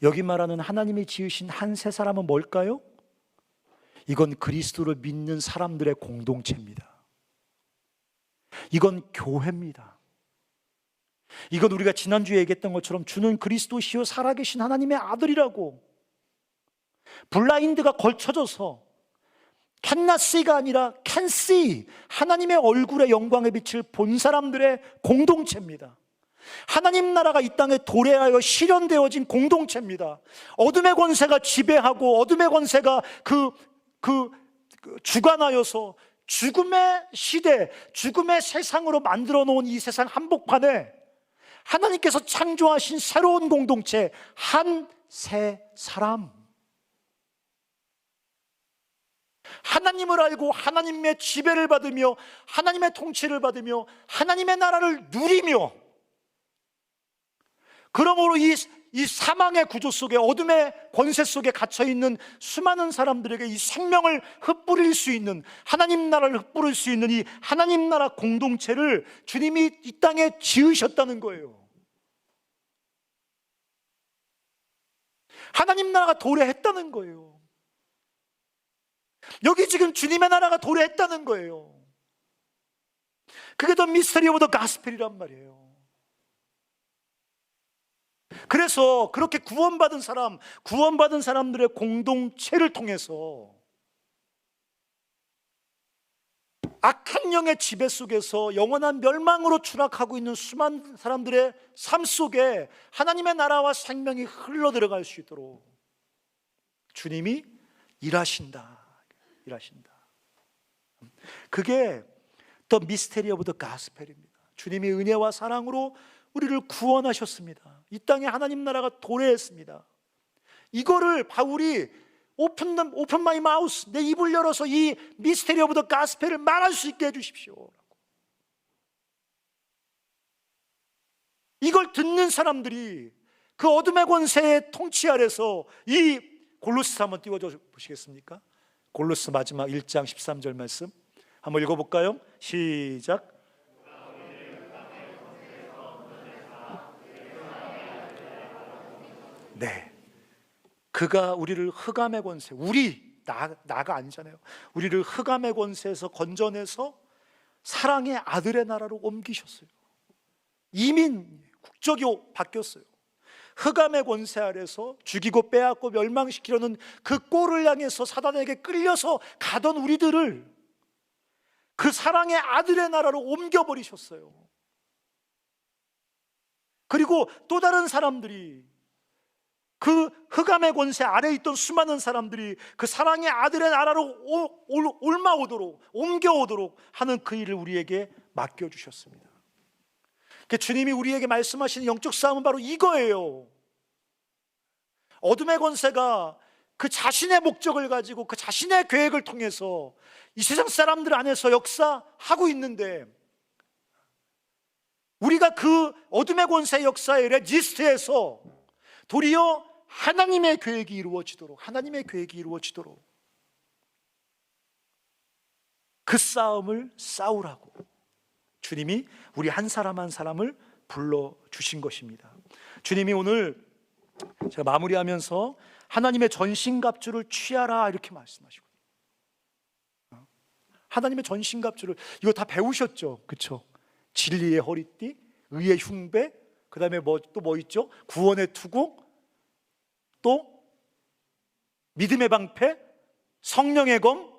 여기 말하는 하나님이 지으신 한 새 사람은 뭘까요? 이건 그리스도를 믿는 사람들의 공동체입니다. 이건 교회입니다. 이건 우리가 지난주에 얘기했던 것처럼 주는 그리스도시요 살아계신 하나님의 아들이라고. 블라인드가 걸쳐져서 cannot see가 아니라 can see, 하나님의 얼굴의 영광의 빛을 본 사람들의 공동체입니다. 하나님 나라가 이 땅에 도래하여 실현되어진 공동체입니다. 어둠의 권세가 지배하고 어둠의 권세가 주관하여서 죽음의 시대, 죽음의 세상으로 만들어 놓은 이 세상 한복판에 하나님께서 창조하신 새로운 공동체, 한 새 사람. 하나님을 알고 하나님의 지배를 받으며 하나님의 통치를 받으며 하나님의 나라를 누리며, 그러므로 이 사망의 구조 속에, 어둠의 권세 속에 갇혀있는 수많은 사람들에게 이 생명을 흩뿌릴 수 있는, 하나님 나라를 흩뿌릴 수 있는 이 하나님 나라 공동체를 주님이 이 땅에 지으셨다는 거예요. 하나님 나라가 도래했다는 거예요. 여기 지금 주님의 나라가 도래했다는 거예요. 그게 더 미스터리 오브 더 가스펠이란 말이에요. 그래서 그렇게 구원받은 사람들의 공동체를 통해서 악한 영의 지배 속에서 영원한 멸망으로 추락하고 있는 수많은 사람들의 삶 속에 하나님의 나라와 생명이 흘러 들어갈 수 있도록 주님이 일하신다. 그게 더 미스테리 오브 더 가스펠입니다. 주님이 은혜와 사랑으로 우리를 구원하셨습니다. 이 땅에 하나님 나라가 도래했습니다. 이거를 바울이 오픈 마이 마우스, 내 입을 열어서 이 미스테리 오브 더 가스펠을 말할 수 있게 해주십시오. 이걸 듣는 사람들이 그 어둠의 권세의 통치 아래서, 이 골로새 한번 띄워줘 보시겠습니까? 골로새 마지막 1장 13절 말씀 한번 읽어볼까요? 시작. 네, 그가 우리를 흑암의 권세, 나가 아니잖아요. 우리를 흑암의 권세에서 건져내서 사랑의 아들의 나라로 옮기셨어요. 이민 국적이 바뀌었어요. 흑암의 권세 아래서 죽이고 빼앗고 멸망시키려는 그 꼴을 향해서 사단에게 끌려서 가던 우리들을 그 사랑의 아들의 나라로 옮겨버리셨어요. 그리고 또 다른 사람들이, 그 흑암의 권세 아래에 있던 수많은 사람들이 그 사랑의 아들의 나라로 옮겨오도록 하는 그 일을 우리에게 맡겨주셨습니다. 주님이 우리에게 말씀하시는 영적 싸움은 바로 이거예요. 어둠의 권세가 그 자신의 목적을 가지고 그 자신의 계획을 통해서 이 세상 사람들 안에서 역사하고 있는데, 우리가 그 어둠의 권세 역사의 레지스트에서 도리어 하나님의 계획이 이루어지도록 그 싸움을 싸우라고 주님이 우리 한 사람 한 사람을 불러주신 것입니다. 주님이 오늘 제가 마무리하면서 하나님의 전신갑주를 취하라 이렇게 말씀하시고, 하나님의 전신갑주를, 이거 다 배우셨죠? 그렇죠? 진리의 허리띠, 의의 흉배, 그 다음에 또 뭐 있죠? 구원의 투구, 또 믿음의 방패, 성령의 검,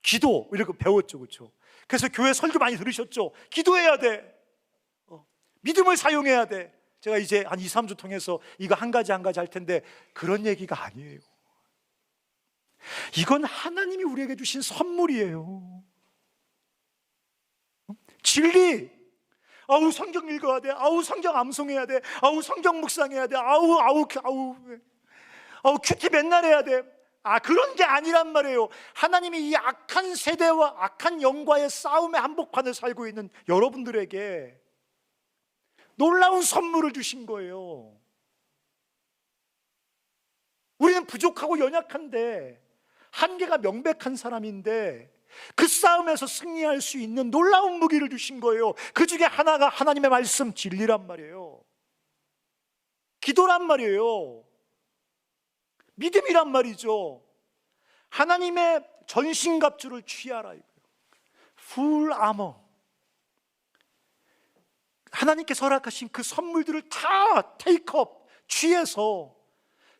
기도, 이렇게 배웠죠. 그렇죠? 그래서 교회 설교 많이 들으셨죠? 기도해야 돼, 믿음을 사용해야 돼. 제가 이제 한 2, 3주 통해서 이거 한 가지 할 텐데, 그런 얘기가 아니에요. 이건 하나님이 우리에게 주신 선물이에요. 진리, 성경 읽어야 돼, 성경 암송해야 돼, 성경 묵상해야 돼, 큐티 맨날 해야 돼. 그런 게 아니란 말이에요. 하나님이 이 악한 세대와 악한 영과의 싸움의 한복판을 살고 있는 여러분들에게 놀라운 선물을 주신 거예요. 우리는 부족하고 연약한데, 한계가 명백한 사람인데, 그 싸움에서 승리할 수 있는 놀라운 무기를 주신 거예요. 그 중에 하나가 하나님의 말씀, 진리란 말이에요. 기도란 말이에요. 믿음이란 말이죠. 하나님의 전신갑주를 취하라 이거예요. 풀 아머. 하나님께서 허락하신 그 선물들을 다 테이크업, 취해서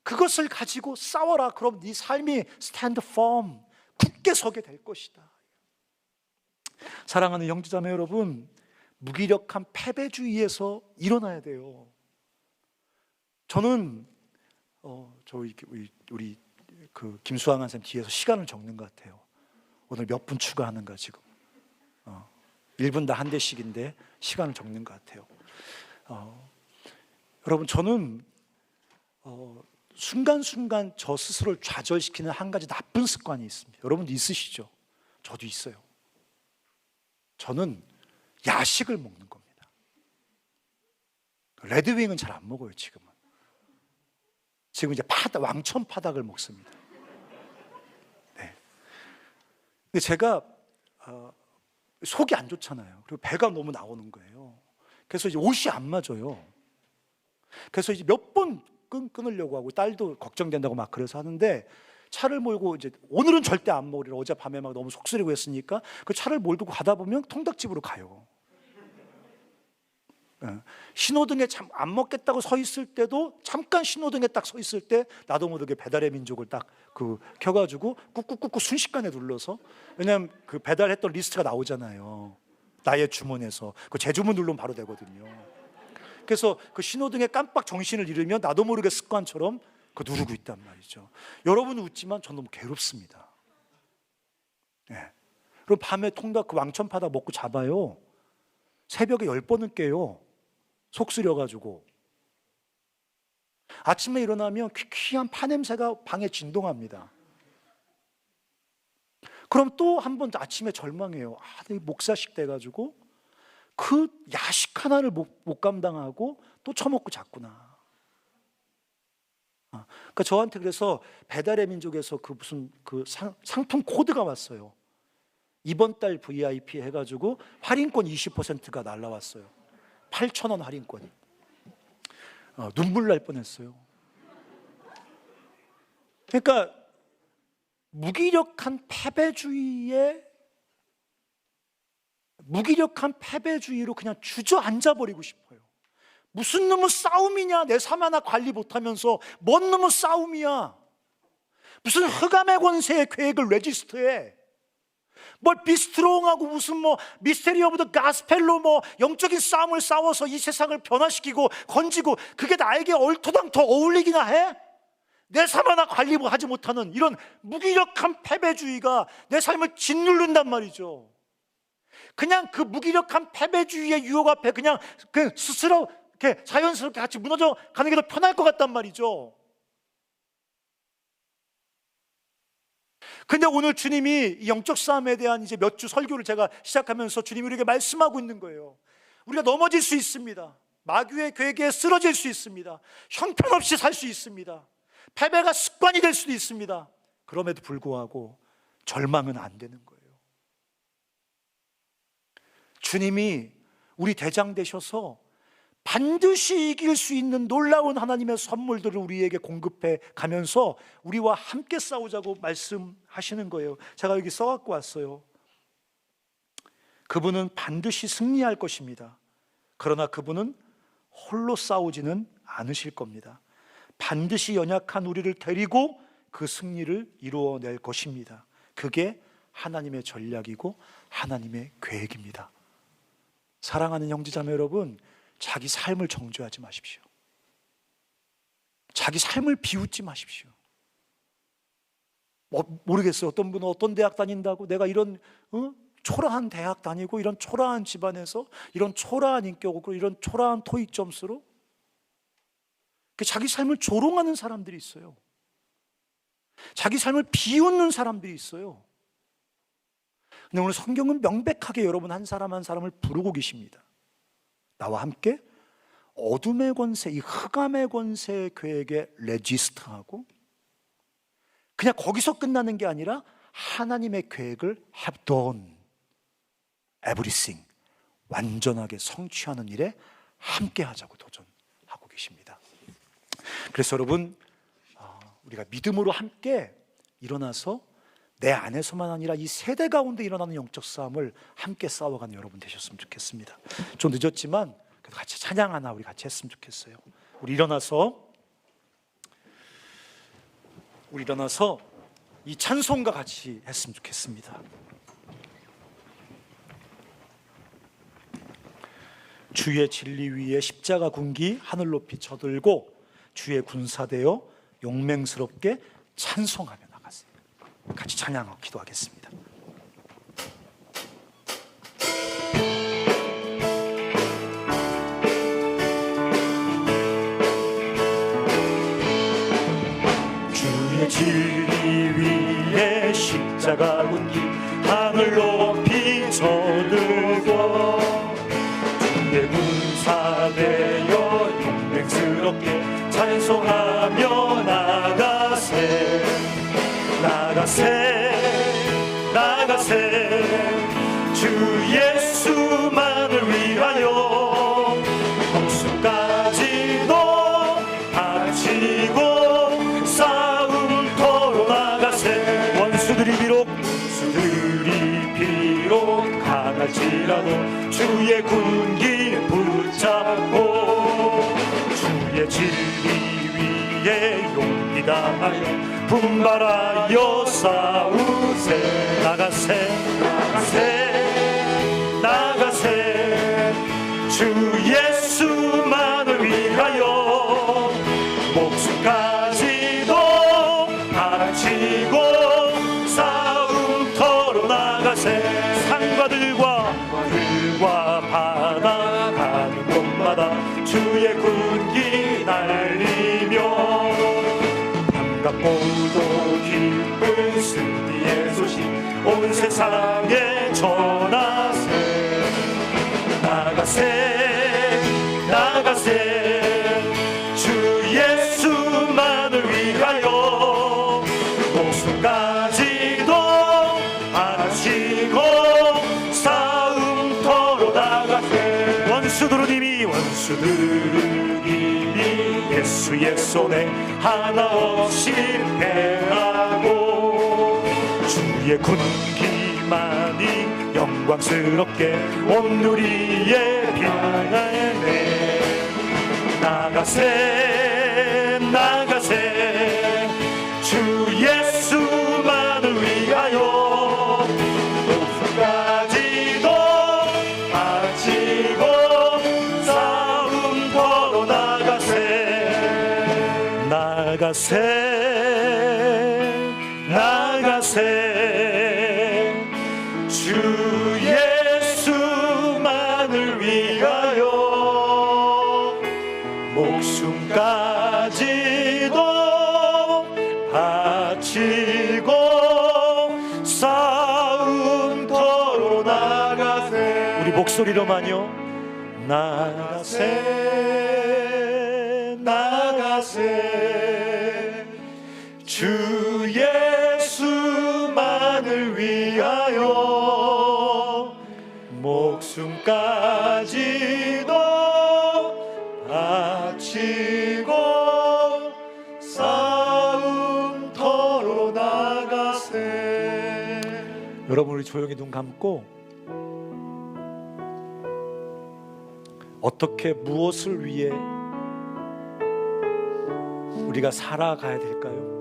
그것을 가지고 싸워라. 그럼 네 삶이 스탠드 펌, 굳게 서게 될 것이다. 사랑하는 형제자매 여러분, 무기력한 패배주의에서 일어나야 돼요. 저는 우리 그 김수환 선생님 뒤에서 시간을 적는 것 같아요. 오늘 몇 분 추가하는가 지금. 1분 다 한 대씩인데 시간을 적는 것 같아요. 여러분, 저는 순간순간 저 스스로를 좌절시키는 한 가지 나쁜 습관이 있습니다. 여러분도 있으시죠? 저도 있어요. 저는 야식을 먹는 겁니다. 레드윙은 잘 안 먹어요. 지금 이제 왕천 파닭을 먹습니다. 네. 근데 제가 속이 안 좋잖아요. 그리고 배가 너무 나오는 거예요. 그래서 이제 옷이 안 맞아요. 그래서 이제 몇 번 끊으려고 하고, 딸도 걱정된다고 막 그래서 하는데, 차를 몰고 이제 오늘은 절대 안 먹으리라 어젯밤에 막 너무 속쓰리고 했으니까 그 차를 몰고 가다 보면 통닭집으로 가요. 신호등에 참 안 먹겠다고 서 있을 때도, 잠깐 신호등에 딱 서 있을 때 나도 모르게 배달의 민족을 딱 켜가지고 꾹꾹꾹꾹 순식간에 눌러서, 왜냐하면 그 배달했던 리스트가 나오잖아요. 나의 주문에서 그 재주문 누르면 바로 되거든요. 그래서 그 신호등에 깜빡 정신을 잃으면 나도 모르게 습관처럼 그 누르고 있단 말이죠. 여러분은 웃지만 전 너무 괴롭습니다. 네. 그럼 밤에 통닭 그 왕천파닭 먹고 자봐요. 새벽에 10번은 깨요. 속 쓰려가지고. 아침에 일어나면 퀴퀴한 파냄새가 방에 진동합니다. 그럼 또 한 번 아침에 절망해요. 목사식 돼가지고 그 야식 하나를 못 감당하고 또 처먹고 잤구나. 그러니까 저한테 그래서 배달의 민족에서 그 무슨 그 상품 코드가 왔어요. 이번 달 VIP 해가지고 할인권 20%가 날라왔어요. 8,000원 할인권이. 눈물 날 뻔했어요. 그러니까 무기력한 패배주의로 그냥 주저앉아 버리고 싶어요. 무슨 놈의 싸움이냐? 내 삶 하나 관리 못하면서 뭔 놈의 싸움이야? 무슨 흑암의 권세의 계획을 레지스트해? 뭘 비스트롱하고 무슨 뭐 미스테리 오브 더 가스펠로 뭐 영적인 싸움을 싸워서 이 세상을 변화시키고 건지고, 그게 나에게 얼토당토 어울리기나 해? 내 삶 하나 관리하지 못하는 이런 무기력한 패배주의가 내 삶을 짓누른단 말이죠. 그냥 그 무기력한 패배주의의 유혹 앞에 그냥 스스로 이렇게 자연스럽게 같이 무너져 가는 게 더 편할 것 같단 말이죠. 근데 오늘 주님이 이 영적 싸움에 대한 이제 몇 주 설교를 제가 시작하면서 주님이 우리에게 말씀하고 있는 거예요. 우리가 넘어질 수 있습니다. 마귀의 괴계에 쓰러질 수 있습니다. 형편없이 살 수 있습니다. 패배가 습관이 될 수도 있습니다. 그럼에도 불구하고 절망은 안 되는 거예요. 주님이 우리 대장 되셔서 반드시 이길 수 있는 놀라운 하나님의 선물들을 우리에게 공급해 가면서 우리와 함께 싸우자고 말씀하시는 거예요. 제가 여기 써갖고 왔어요. 그분은 반드시 승리할 것입니다. 그러나 그분은 홀로 싸우지는 않으실 겁니다. 반드시 연약한 우리를 데리고 그 승리를 이루어낼 것입니다. 그게 하나님의 전략이고 하나님의 계획입니다. 사랑하는 형제자매 여러분, 자기 삶을 정죄하지 마십시오. 자기 삶을 비웃지 마십시오. 모르겠어요. 어떤 분은 어떤 대학 다닌다고 내가 이런 초라한 대학 다니고 이런 초라한 집안에서 이런 초라한 인격으로 이런 초라한 토익 점수로 자기 삶을 조롱하는 사람들이 있어요. 자기 삶을 비웃는 사람들이 있어요. 근데 오늘 성경은 명백하게 여러분 한 사람 한 사람을 부르고 계십니다. 나와 함께 어둠의 권세, 이 흑암의 권세의 계획에 레지스트하고 그냥 거기서 끝나는 게 아니라 하나님의 계획을 have done everything, 완전하게 성취하는 일에 함께 하자고 도전하고 계십니다. 그래서 여러분, 우리가 믿음으로 함께 일어나서 내 안에서만 아니라 이 세대 가운데 일어나는 영적 싸움을 함께 싸워가는 여러분 되셨으면 좋겠습니다. 좀 늦었지만 그래도 같이 찬양 하나 우리 같이 했으면 좋겠어요. 우리 일어나서 이 찬송과 같이 했으면 좋겠습니다. 주의 진리 위에 십자가 군기 하늘 높이 쳐들고 주의 군사되어 용맹스럽게 찬송하며 나가세요. 같이 찬양하고 기도하겠습니다. 주의 진리 위에 십자가 군기 하늘 높이 쳐들고 주의 군사되어 용맹스럽게 찬송하며 나가세 주 예수만을 위하여 목숨까지도 바치고 싸움터로 나가세 원수들이 비록 강할지라도 주의 군기 붙잡고 주의 진리 위에 용기 다하여 분발하여 싸우세 나가세 주 예수만을 위하여 목숨까지도 바치고 싸움터로 나가세 산과들과 바다 가는 곳마다 주의 군기 날리며 반갑고도 기쁜 승리의 소식 온 세상에 전하세 나가세 주 예수만을 위하여 목숨까지도 바치고 싸움터로 나가세 원수들은 이미 예수 주의 손에 하나 없이 패하고 주의 군기만이 영광스럽게 온 누리의 평안에 나가세 나가세 주 예수만을 위하여 목숨까지도 바치고 싸움터로 나가세 나가세 나가세 주 예수만을 위하여 목숨까지도 바치고 싸움터로 나가세 우리 목소리로만요 나가세 나가세 주 예수만을 위하여 목숨까지도 바치고 싸움터로 나가세 여러분 우리 조용히 눈 감고 어떻게 무엇을 위해 우리가 살아가야 될까요?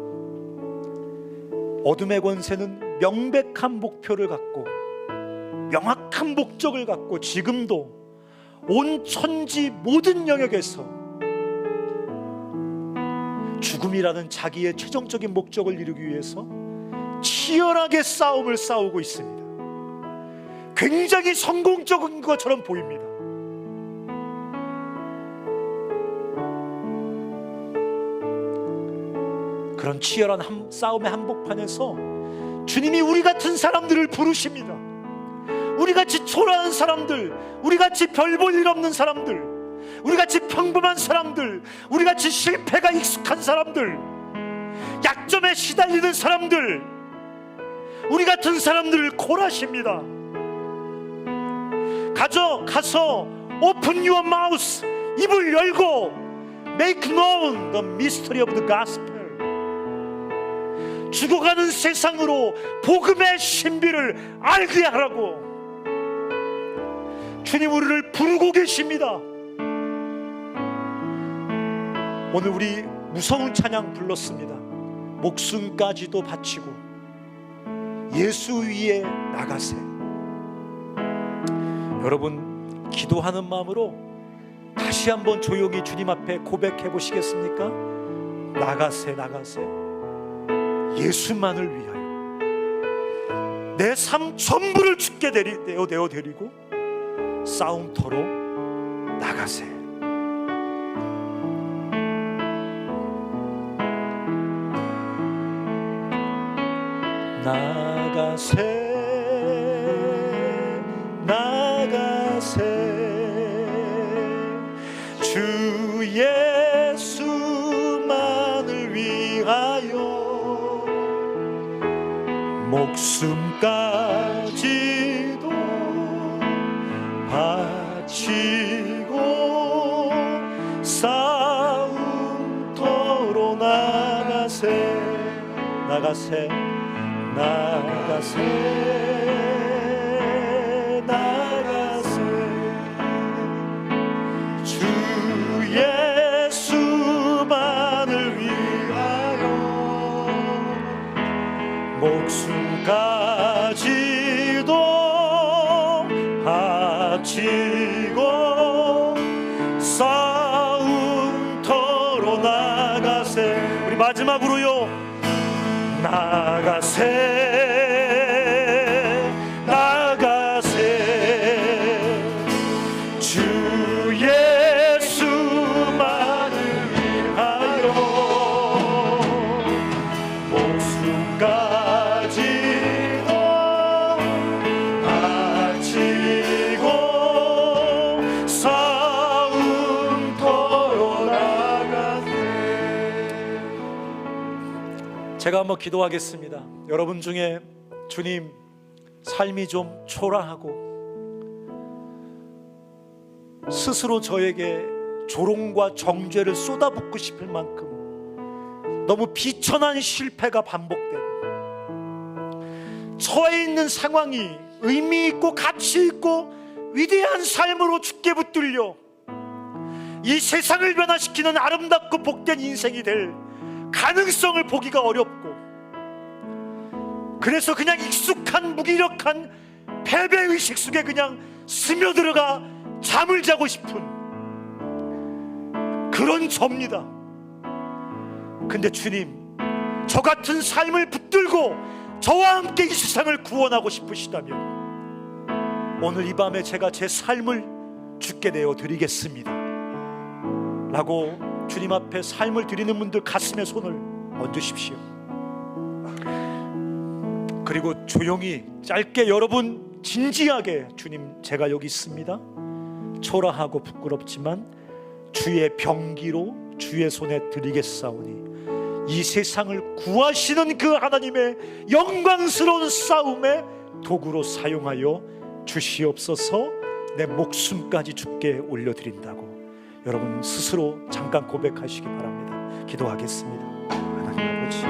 어둠의 권세는 명백한 목표를 갖고 명확한 목적을 갖고 지금도 온 천지 모든 영역에서 죽음이라는 자기의 최종적인 목적을 이루기 위해서 치열하게 싸움을 싸우고 있습니다. 굉장히 성공적인 것처럼 보입니다. 그런 치열한 싸움의 한복판에서 주님이 우리 같은 사람들을 부르십니다. 우리같이 초라한 사람들, 우리같이 별 볼 일 없는 사람들, 우리같이 평범한 사람들, 우리같이 실패가 익숙한 사람들, 약점에 시달리는 사람들, 우리 같은 사람들을 콜하십니다. 가서 open your mouth, 입을 열고 make known the mystery of the gospel. 죽어가는 세상으로 복음의 신비를 알게 하라고 주님 우리를 부르고 계십니다. 오늘 우리 무서운 찬양 불렀습니다. 목숨까지도 바치고 예수 위에 나가세. 여러분 기도하는 마음으로 다시 한번 조용히 주님 앞에 고백해 보시겠습니까? 나가세 나가세 예수만을 위하여 내 삶 전부를 주께 내어 드리고 싸움터로 나가세. 나가세 나가세 주 예수만을 위하여 목숨까지도 바치고 싸움터로 나가세 나가세 나가세 나가세 주 예수만을 위하여 목숨까지도 바치고 싸움터로 나가세. 우리 마지막으로요 나가세 나가세 주 예수만을 위하여 목숨까지도 바치고 싸움터로 나가세. 제가 한번 기도하겠습니다. 여러분 중에 주님 삶이 좀 초라하고 스스로 저에게 조롱과 정죄를 쏟아붓고 싶을 만큼 너무 비천한 실패가 반복되고 처해 있는 상황이 의미 있고 가치 있고 위대한 삶으로 주께 붙들려 이 세상을 변화시키는 아름답고 복된 인생이 될 가능성을 보기가 어렵고, 그래서 그냥 익숙한 무기력한 패배의식 속에 그냥 스며들어가 잠을 자고 싶은 그런 저입니다. 근데 주님, 저 같은 삶을 붙들고 저와 함께 이 세상을 구원하고 싶으시다면 오늘 이 밤에 제가 제 삶을 주께 내어 드리겠습니다 라고 주님 앞에 삶을 드리는 분들 가슴에 손을 얹으십시오. 그리고 조용히 짧게 여러분 진지하게, 주님 제가 여기 있습니다. 초라하고 부끄럽지만 주의 병기로 주의 손에 드리겠사오니 이 세상을 구하시는 그 하나님의 영광스러운 싸움의 도구로 사용하여 주시옵소서. 내 목숨까지 주께 올려드린다고 여러분 스스로 잠깐 고백하시기 바랍니다. 기도하겠습니다. 하나님 아버지,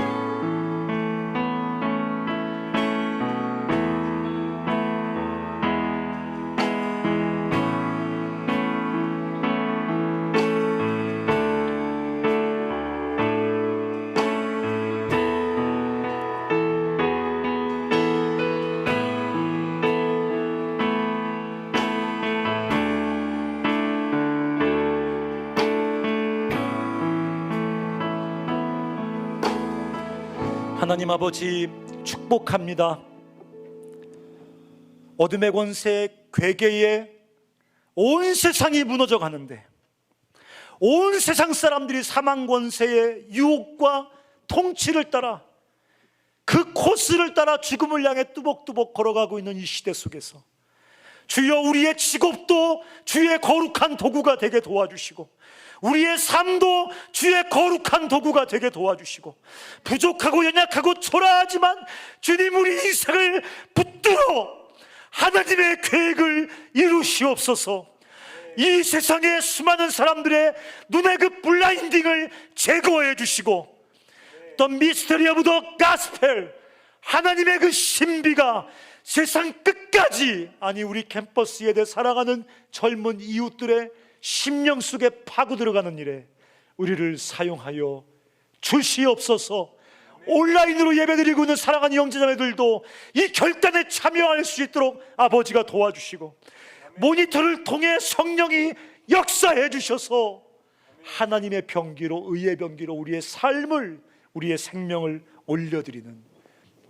하나님 아버지 축복합니다. 어둠의 권세 괴계에 온 세상이 무너져 가는데, 온 세상 사람들이 사망 권세의 유혹과 통치를 따라 그 코스를 따라 죽음을 향해 뚜벅뚜벅 걸어가고 있는 이 시대 속에서 주여, 우리의 직업도 주의 거룩한 도구가 되게 도와주시고, 우리의 삶도 주의 거룩한 도구가 되게 도와주시고, 부족하고 연약하고 초라하지만 주님, 우리 인생을 붙들어 하나님의 계획을 이루시옵소서. 이 세상의 수많은 사람들의 눈의 그 블라인딩을 제거해 주시고, The mystery of the gospel, 하나님의 그 신비가 세상 끝까지, 아니 우리 캠퍼스 예대 살아가는 젊은 이웃들의 심령 속에 파고 들어가는 일에 우리를 사용하여 주시옵소서. 온라인으로 예배드리고 있는 사랑하는 형제자매들도 이 결단에 참여할 수 있도록 아버지가 도와주시고, 모니터를 통해 성령이 역사해 주셔서 하나님의 병기로, 의의 병기로 우리의 삶을, 우리의 생명을 올려드리는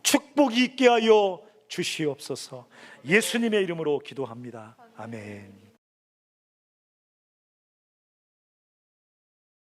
축복이 있게 하여 주시옵소서. 예수님의 이름으로 기도합니다. 아멘.